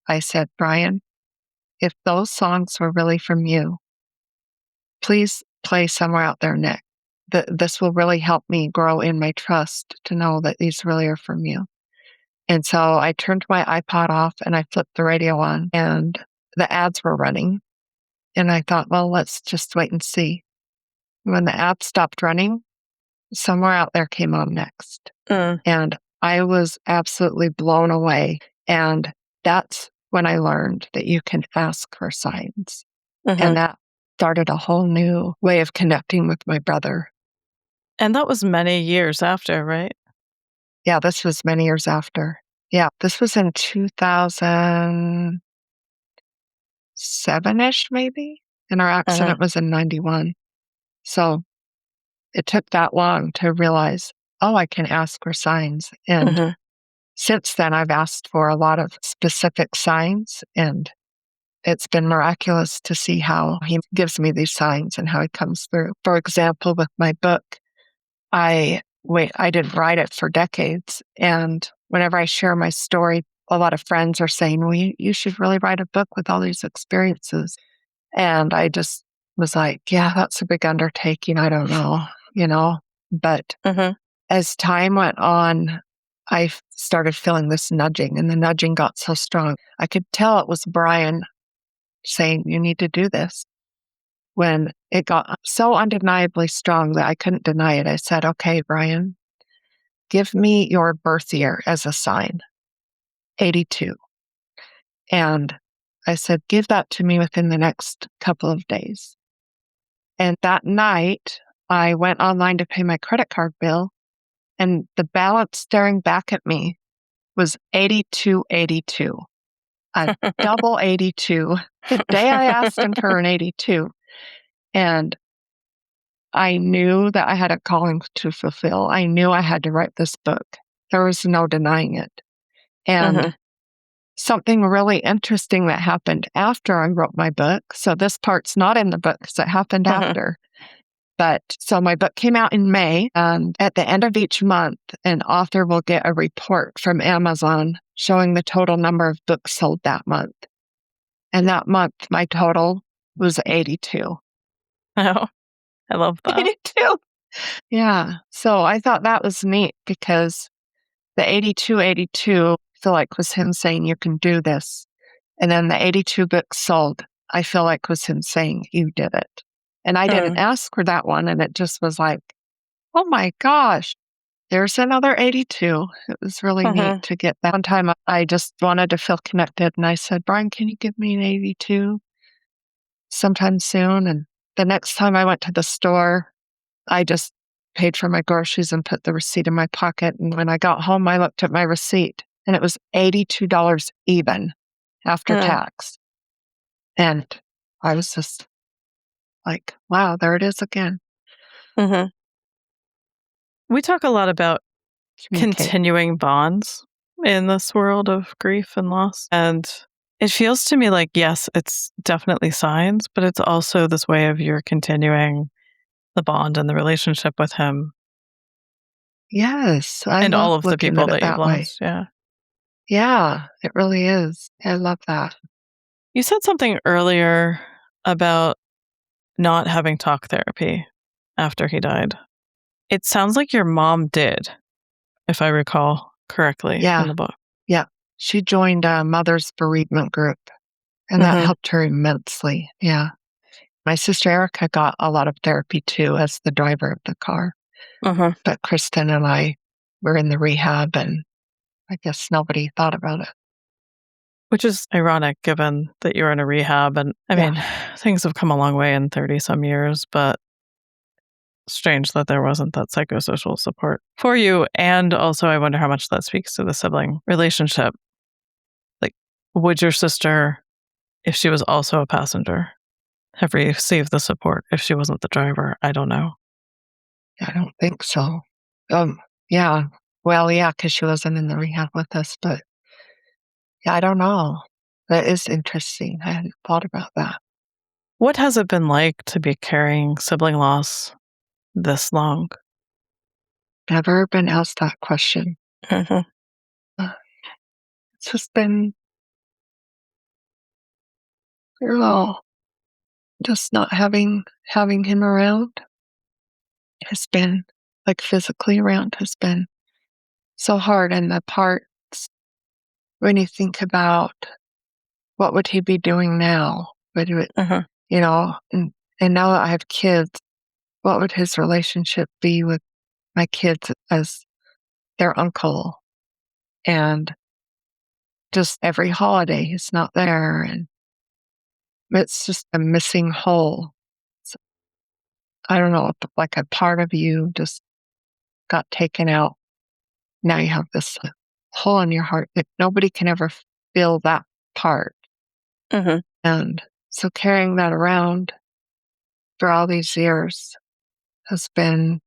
Speaker 3: I said, Brian, if those songs were really from you, please play Somewhere Out There next. This will really help me grow in my trust to know that these really are from you. And so I turned my iPod off, and I flipped the radio on, and the ads were running. And I thought, well, let's just wait and see. When the ads stopped running, Somewhere Out There came on next. And I was absolutely blown away. And that's when I learned that you can ask for signs. And that started a whole new way of connecting with my brother.
Speaker 2: And that was many years after, right?
Speaker 3: Yeah, this was many years after. Yeah, this was in 2007-ish, maybe. And our accident was in 91. So it took that long to realize oh, I can ask for signs. And since then, I've asked for a lot of specific signs, and it's been miraculous to see how he gives me these signs and how he comes through. For example, with my book, I didn't write it for decades. And whenever I share my story, a lot of friends are saying, well, you should really write a book with all these experiences. And I just was like, yeah, that's a big undertaking. I don't know. But as time went on, I started feeling this nudging, and the nudging got so strong. I could tell it was Brian saying, you need to do this. When it got so undeniably strong that I couldn't deny it, I said, okay, Brian, give me your birth year as a sign, 82. And I said, give that to me within the next couple of days. And that night, I went online to pay my credit card bill, and the balance staring back at me was 8282, a double 82, the day I asked him for an 82. And I knew that I had a calling to fulfill. I knew I had to write this book. There was no denying it. And something really interesting that happened after I wrote my book. So this part's not in the book because it happened after. But so my book came out in May, and at the end of each month, an author will get a report from Amazon showing the total number of books sold that month. And that month, my total was 82.
Speaker 2: Oh, I love that.
Speaker 3: 82. Yeah. So I thought that was neat because the 8282, I feel like was him saying, you can do this. And then the 82 books sold, I feel like was him saying, you did it. And I didn't ask for that one. And it just was like, oh my gosh, there's another 82. It was really neat to get that. One time I just wanted to feel connected. And I said, Brian, can you give me an 82 sometime soon? And the next time I went to the store, I just paid for my groceries and put the receipt in my pocket. And when I got home, I looked at my receipt and it was $82 even after tax. And I was just like, wow, there it is again.
Speaker 2: We talk a lot about continuing bonds in this world of grief and loss. And it feels to me like, yes, it's definitely signs, but it's also this way of you're continuing the bond and the relationship with him.
Speaker 3: Yes. I
Speaker 2: and
Speaker 3: love
Speaker 2: all of the
Speaker 3: looking
Speaker 2: people
Speaker 3: at it
Speaker 2: that you've
Speaker 3: that way.
Speaker 2: lost. Yeah.
Speaker 3: Yeah, it really is. I love that.
Speaker 2: You said something earlier about not having talk therapy after he died. It sounds like your mom did, if I recall correctly in the book.
Speaker 3: Yeah. She joined a mother's bereavement group, and that helped her immensely. Yeah. My sister Erica got a lot of therapy too as the driver of the car. But Kristen and I were in the rehab, and I guess nobody thought about it.
Speaker 2: Which is ironic given that you're in a rehab. And I mean, things have come a long way in 30 some years, but strange that there wasn't that psychosocial support for you. And also, I wonder how much that speaks to the sibling relationship. Like, would your sister, if she was also a passenger, have received the support if she wasn't the driver? I don't know.
Speaker 3: I don't think so. Yeah. Well, yeah, because she wasn't in the rehab with us, but yeah, I don't know. That is interesting. I hadn't thought about that.
Speaker 2: What has it been like to be carrying sibling loss this long?
Speaker 3: Never been asked that question. It's just been, just not having him around has been, like physically around, has been so hard. And the parts, when you think about what would he be doing now? And now that I have kids, what would his relationship be with my kids as their uncle? And just every holiday, he's not there. And it's just a missing hole. So, I don't know, like a part of you just got taken out. Now you have this hole in your heart that nobody can ever fill that part. And so carrying that around for all these years has been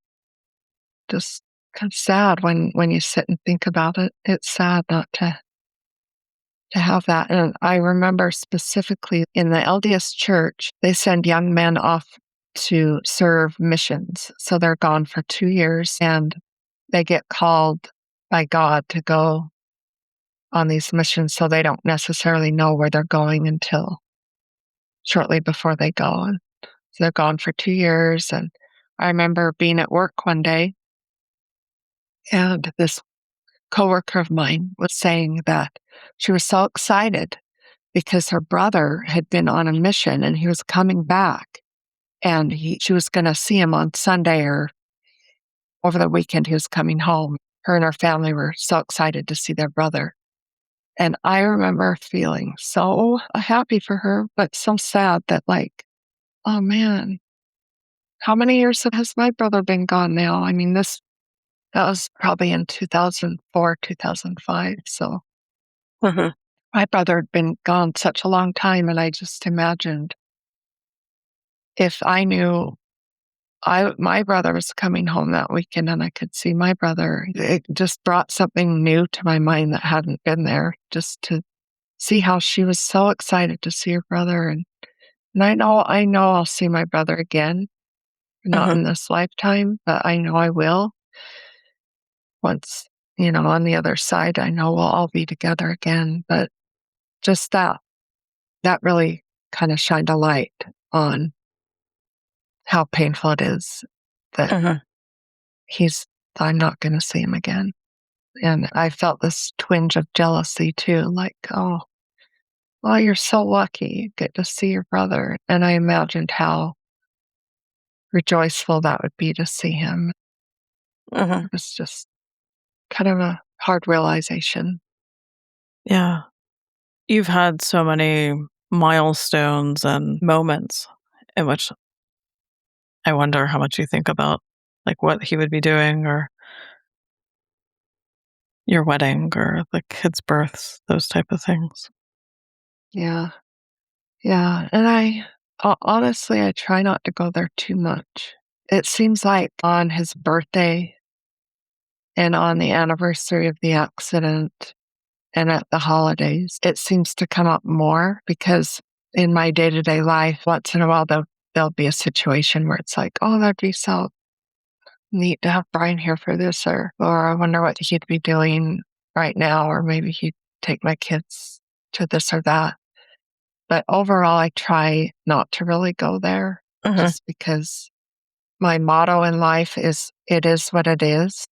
Speaker 3: just kind of sad when you sit and think about it. It's sad not to have that. And I remember specifically in the LDS church, they send young men off to serve missions. So they're gone for 2 years and they get called by God to go on these missions. So they don't necessarily know where they're going until shortly before they go. And so they're gone for 2 years. And I remember being at work one day and this coworker of mine was saying that she was so excited because her brother had been on a mission and he was coming back and she was going to see him on Sunday or over the weekend. He was coming home. Her and her family were so excited to see their brother. And I remember feeling so happy for her, but so sad that oh man, how many years has my brother been gone now? I mean, that was probably in 2004, 2005. So
Speaker 2: Mhm.
Speaker 3: my brother had been gone such a long time. And I just imagined if I knew my brother was coming home that weekend and I could see my brother, it just brought something new to my mind that hadn't been there, just to see how she was so excited to see her brother. And I know I'll see my brother again, not
Speaker 2: Mhm.
Speaker 3: in this lifetime, but I know I will. Once, on the other side, I know we'll all be together again. But just that really kind of shined a light on how painful it is that
Speaker 2: Mhm.
Speaker 3: I'm not going to see him again. And I felt this twinge of jealousy too, like, oh, well, you're so lucky you get to see your brother. And I imagined how rejoiceful that would be to see him.
Speaker 2: Mhm.
Speaker 3: It was just kind of a hard realization.
Speaker 2: Yeah. You've had so many milestones and moments in which I wonder how much you think about, like, what he would be doing or your wedding or the kids' births, those type of things.
Speaker 3: Yeah. Yeah. And honestly, I try not to go there too much. It seems like on his birthday and on the anniversary of the accident and at the holidays, it seems to come up more because in my day to day life, once in a while, there'll be a situation where it's like, oh, that'd be so neat to have Brian here for this, or I wonder what he'd be doing right now, or maybe he'd take my kids to this or that. But overall, I try not to really go there
Speaker 2: Mhm.
Speaker 3: just because my motto in life is it is what it is.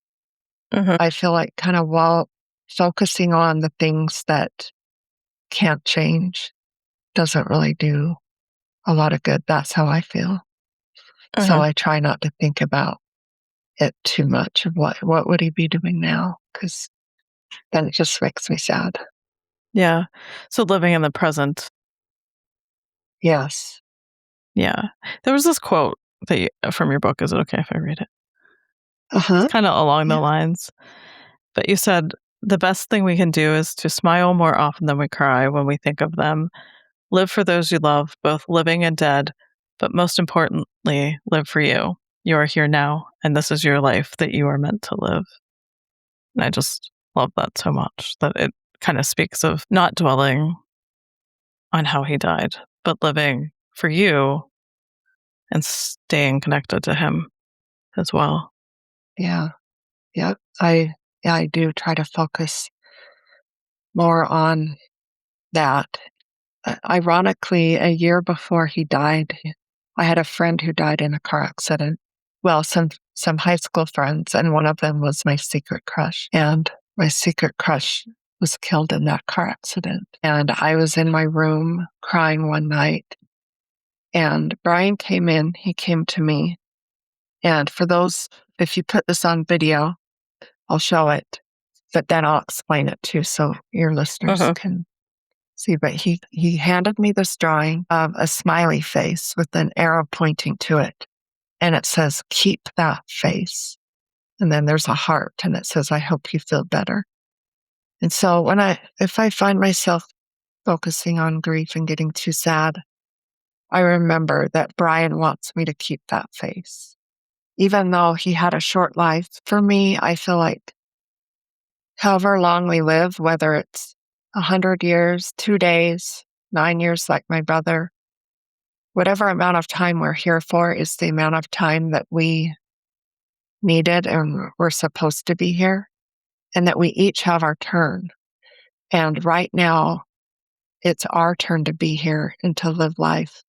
Speaker 2: Mhm.
Speaker 3: I feel like kind of while focusing on the things that can't change doesn't really do a lot of good. That's how I feel. So
Speaker 2: Mhm.
Speaker 3: I try not to think about it too much of what would he be doing now? Because then it just makes me sad.
Speaker 2: Yeah. So living in the present.
Speaker 3: Yes.
Speaker 2: Yeah. There was this quote that from your book. Is it okay if I read it? It's
Speaker 3: Uh-huh.
Speaker 2: kind of along the
Speaker 3: Yeah.
Speaker 2: lines, but you said the best thing we can do is to smile more often than we cry when we think of them. Live for those you love, both living and dead, but most importantly, live for you. You are here now, and this is your life that you are meant to live. And I just love that so much that it kind of speaks of not dwelling on how he died, but living for you and staying connected to him as well.
Speaker 3: Yeah. Yep. I do try to focus more on that. Ironically, a year before he died, I had a friend who died in a car accident. Well, some high school friends, and one of them was my secret crush. And my secret crush was killed in that car accident. And I was in my room crying one night, and Brian came in. He came to me. And for those, if you put this on video, I'll show it, but then I'll explain it too so your listeners
Speaker 2: Mhm.
Speaker 3: can see. But he handed me this drawing of a smiley face with an arrow pointing to it. And it says, keep that face. And then there's a heart and it says, I hope you feel better. And so if I find myself focusing on grief and getting too sad, I remember that Brian wants me to keep that face. even though he had a short life, for me, I feel like however long we live, whether it's 100 years, 2 days, 9 years like my brother, whatever amount of time we're here for is the amount of time that we needed and we're supposed to be here, and that we each have our turn. And right now, it's our turn to be here and to live life.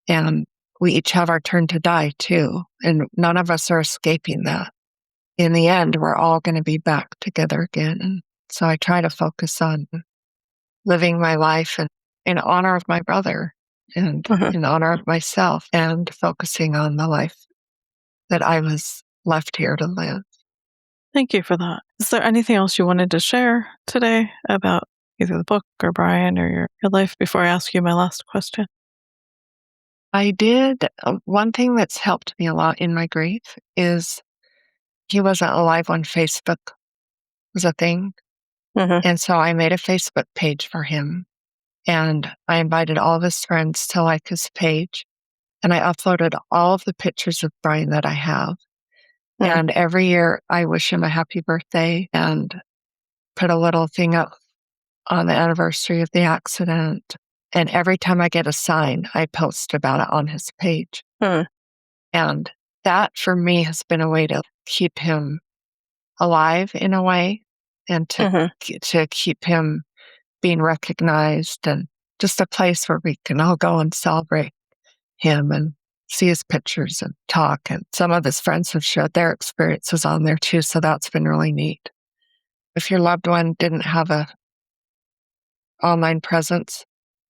Speaker 3: And we each have our turn to die too. And none of us are escaping that. In the end, we're all going to be back together again. And so I try to focus on living my life in honor of my brother and in honor of myself, and focusing on the life that I was left here to live.
Speaker 2: Thank you for that. Is there anything else you wanted to share today about either the book or Brian or your life before I ask you my last question?
Speaker 3: I did. One thing that's helped me a lot in my grief is he wasn't alive when Facebook was a thing. And so I made a Facebook page for him, and I invited all of his friends to like his page. And I uploaded all of the pictures of Brian that I have. And every year I wish him a happy birthday and put a little thing up on the anniversary of the accident. And every time I get a sign, I post about it on his page. And that for me has been a way to keep him alive in a way, and to keep him being recognized, and just a place where we can all go and celebrate him and see his pictures and talk. And some of his friends have shared their experiences on there too, so that's been really neat. If your loved one didn't have a online presence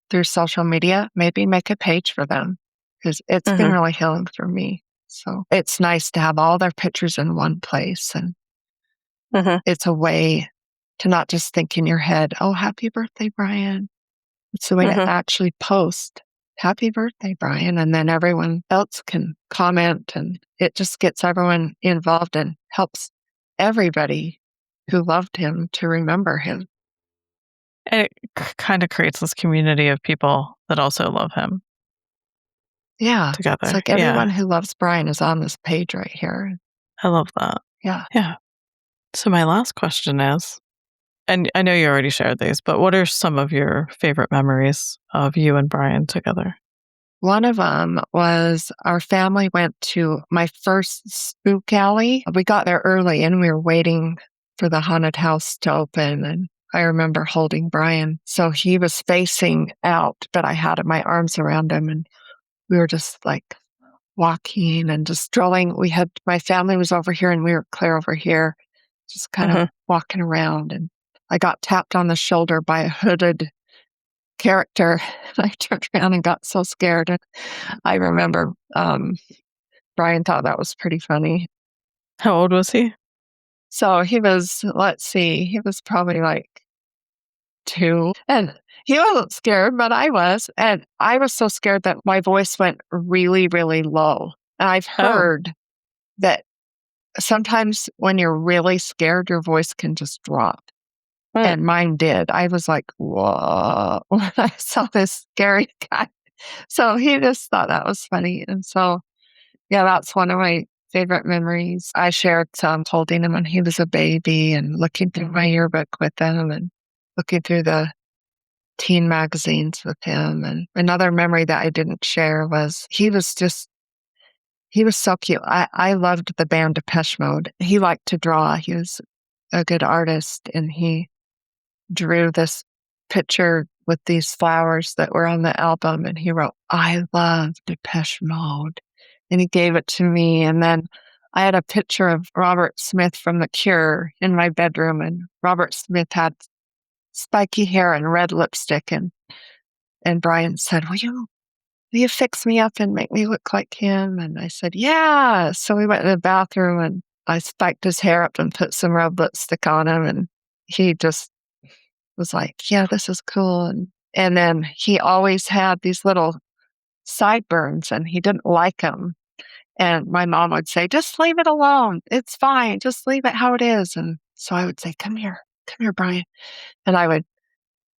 Speaker 3: through social media, maybe make a page for them, because it's been really healing for me. So it's nice to have all their pictures in one place, and it's a way to not just think in your head, oh, happy birthday, Brian. It's a way to actually post, happy birthday, Brian. And then everyone else can comment, and it just gets everyone involved and helps everybody who loved him to remember him.
Speaker 2: And it kind of creates this community of people that also love him.
Speaker 3: Yeah.
Speaker 2: Together.
Speaker 3: It's like everyone who loves Brian is on this page right here.
Speaker 2: I love that.
Speaker 3: Yeah.
Speaker 2: Yeah. So my last question is, and I know you already shared these, but what are some of your favorite memories of you and Brian together?
Speaker 3: One of them was our family went to my first spook alley. We got there early and we were waiting for the haunted house to open. And I remember holding Brian. So he was facing out, but I had my arms around him, and we were just like walking and just strolling. My family was over here and we were clear over here, just kind of walking around. And I got tapped on the shoulder by a hooded character. And I turned around and got so scared. And I remember Brian thought that was pretty funny.
Speaker 2: How old was he?
Speaker 3: So he was, he was probably like 2. And he wasn't scared, but I was. And I was so scared that my voice went really, really low. And I've heard that sometimes when you're really scared, your voice can just drop. And mine did. I was like, whoa, when I saw this scary guy. So he just thought that was funny. And so, yeah, that's one of my favorite memories. I shared some holding him when he was a baby and looking through my yearbook with him and looking through the teen magazines with him. And another memory that I didn't share was he was so cute. I loved the band Depeche Mode. He liked to draw. He was a good artist, and he drew this picture with these flowers that were on the album, and he wrote, "I love Depeche Mode." And he gave it to me. And then I had a picture of Robert Smith from The Cure in my bedroom, and Robert Smith had spiky hair and red lipstick. And Brian said, will you fix me up and make me look like him? And I said, yeah. So we went to the bathroom and I spiked his hair up and put some red lipstick on him. And he just was like, yeah, this is cool. And then he always had these little sideburns and he didn't like them. And my mom would say, just leave it alone. It's fine. Just leave it how it is. And so I would say, come here, Brian. And I would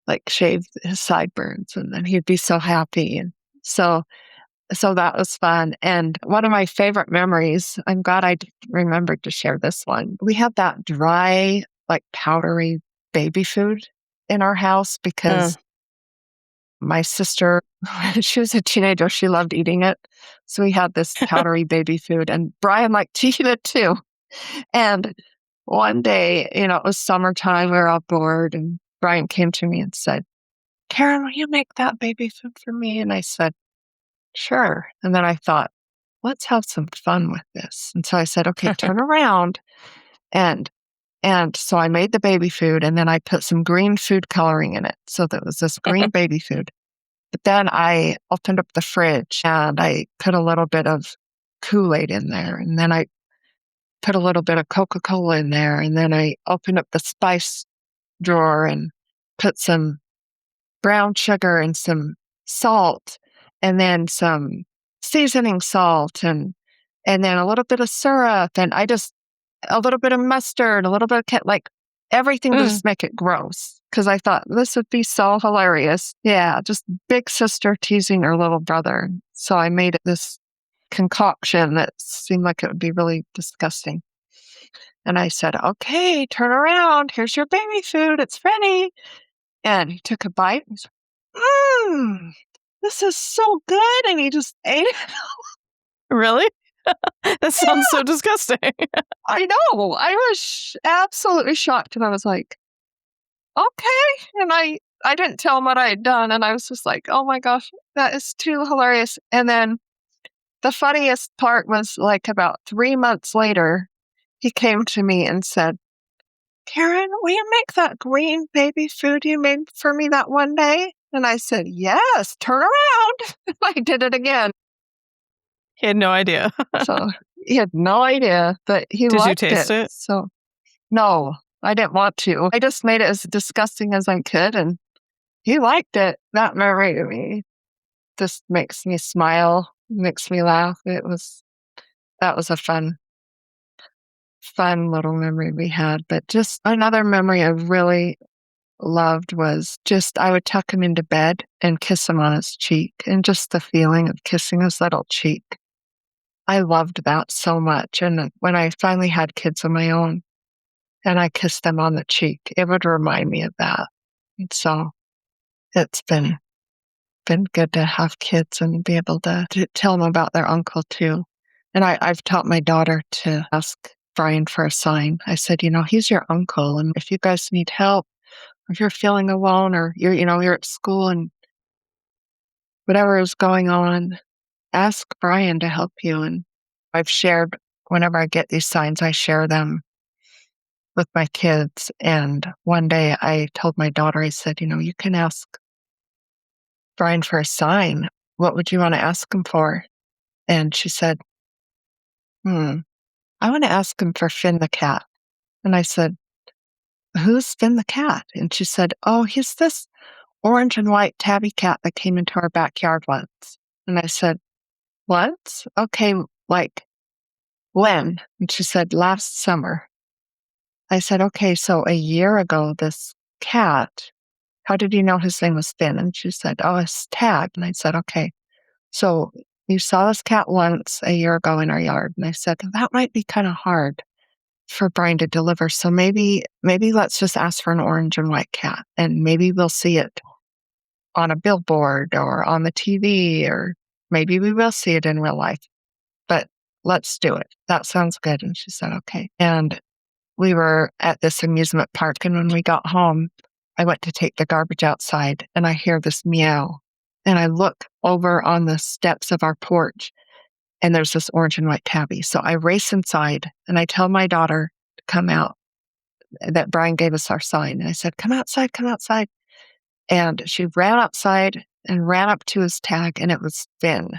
Speaker 3: like shave his sideburns, and then he'd be so happy. And so So that was fun. And one of my favorite memories, I'm glad I remembered to share this one. We had that dry, like powdery baby food in our house because my sister, she was a teenager. She loved eating it. So we had this powdery baby food, and Brian liked to eat it too. And one day, it was summertime. We were all bored, and Brian came to me and said, Karen, will you make that baby food for me? And I said, sure. And then I thought, let's have some fun with this. And so I said, okay, turn around. And so I made the baby food, and then I put some green food coloring in it. So that was this green baby food. But then I opened up the fridge and I put a little bit of Kool-Aid in there. And then I put a little bit of Coca-Cola in there. And then I opened up the spice drawer and put some brown sugar and some salt, and then some seasoning salt, and then a little bit of syrup, and a little bit of mustard, a little bit of everything to just make it gross. Because I thought this would be so hilarious. Yeah, just big sister teasing her little brother. So I made this concoction that seemed like it would be really disgusting. And I said, okay, turn around. Here's your baby food. It's ready. And he took a bite. And he said, this is so good. And he just ate it.
Speaker 2: Really? That sounds so disgusting.
Speaker 3: I know. I was absolutely shocked. And I was like, okay. And I didn't tell him what I had done. And I was just like, oh my gosh, that is too hilarious. And then the funniest part was about 3 months later, he came to me and said, Karen, will you make that green baby food you made for me that one day? And I said, yes, turn around. I did it again.
Speaker 2: He had no idea.
Speaker 3: So he had no idea, but he liked
Speaker 2: Did you taste it?
Speaker 3: So no, I didn't want to. I just made it as disgusting as I could, and he liked it. That memory to me just makes me smile, makes me laugh. That was a fun little memory we had. But just another memory I really loved was just I would tuck him into bed and kiss him on his cheek, and just the feeling of kissing his little cheek. I loved that so much. And when I finally had kids of my own and I kissed them on the cheek, it would remind me of that. And so it's been good to have kids and be able to tell them about their uncle too. And I've taught my daughter to ask Brian for a sign. I said, he's your uncle. And if you guys need help, or if you're feeling alone, or you're at school and whatever is going on, ask Brian to help you. And I've shared, whenever I get these signs, I share them with my kids. And one day I told my daughter, I said, you can ask Brian for a sign. What would you want to ask him for? And she said, I want to ask him for Finn the cat. And I said, who's Finn the cat? And she said, oh, he's this orange and white tabby cat that came into our backyard once. And I said, once? Okay, when? And she said, last summer. I said, okay, so a year ago, this cat, how did you know his name was Finn? And she said, oh, his tag. And I said, okay, so you saw this cat once a year ago in our yard. And I said, that might be kind of hard for Brian to deliver. So maybe let's just ask for an orange and white cat, and maybe we'll see it on a billboard or on the TV, or maybe we will see it in real life. But let's do it. That sounds good. And she said, okay. And we were at this amusement park, and when we got home, I went to take the garbage outside, and I hear this meow. And I look over on the steps of our porch, and there's this orange and white tabby. So I race inside, and I tell my daughter to come out, that Brian gave us our sign. And I said, come outside, come outside. And she ran outside and ran up to his tag, and it was Finn.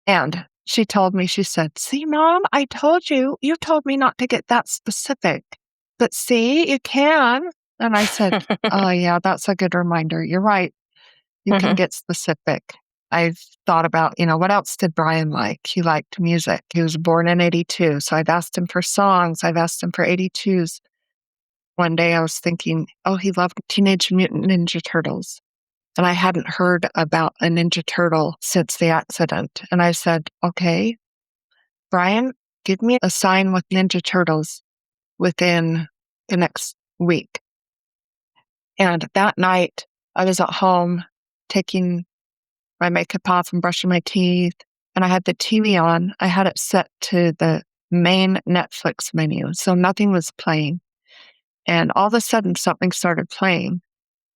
Speaker 3: And she told me, she said, see, Mom, I told you told me not to get that specific. But see, you can. And I said, oh, yeah, that's a good reminder. You're right. You can get specific. I've thought about, what else did Brian like? He liked music. He was born in 82. So I've asked him for songs. I've asked him for 82s. One day I was thinking, oh, he loved Teenage Mutant Ninja Turtles. And I hadn't heard about a Ninja Turtle since the accident. And I said, okay, Brian, give me a sign with Ninja Turtles within the next week. And that night, I was at home taking my makeup off and brushing my teeth, and I had the TV on. I had it set to the main Netflix menu, so nothing was playing. And all of a sudden, something started playing,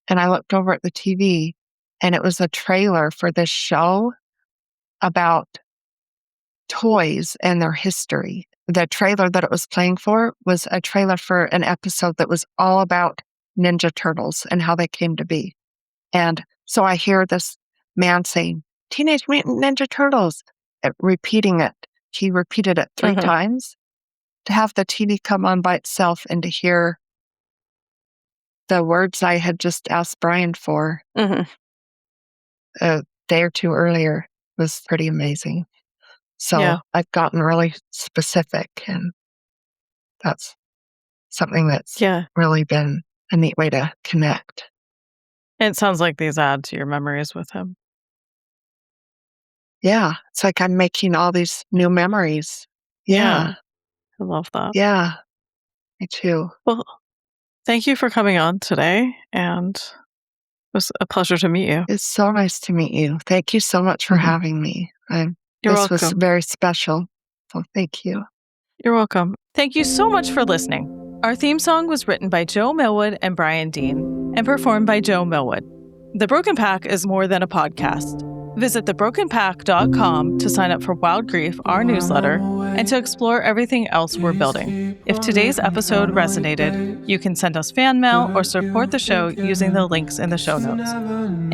Speaker 3: and I looked over at the TV, and it was a trailer for this show about toys and their history. The trailer that it was playing for was a trailer for an episode that was all about Ninja Turtles and how they came to be. And so I hear this man saying, Teenage Mutant Ninja Turtles, repeating it. He repeated it 3 times. To have the TV come on by itself and to hear the words I had just asked Brian for a day or two earlier was pretty amazing. So I've gotten really specific, and that's something that's really been a neat way to connect.
Speaker 2: It sounds like these add to your memories with him.
Speaker 3: Yeah, it's like I'm making all these new memories. Yeah.
Speaker 2: I love that.
Speaker 3: Yeah, me too.
Speaker 2: Well, thank you for coming on today, and it was a pleasure to meet you.
Speaker 3: It's so nice to meet you. Thank you so much for having me.
Speaker 2: You're
Speaker 3: this
Speaker 2: welcome.
Speaker 3: was very special, so thank you.
Speaker 2: You're welcome. Thank you so much for listening. Our theme song was written by Joe Millwood and Brian Dean and performed by Joe Millwood. The Broken Pack is more than a podcast. Visit thebrokenpack.com to sign up for Wild Grief, our newsletter, and to explore everything else we're building. If today's episode resonated, you can send us fan mail or support the show using the links in the show notes.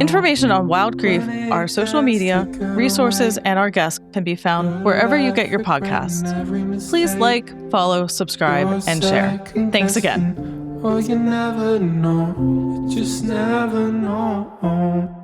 Speaker 2: Information on Wild Grief, our social media, resources, and our guests can be found wherever you get your podcasts. Please like, follow, subscribe, and share. Thanks again.
Speaker 1: Oh, you never know, you just never know.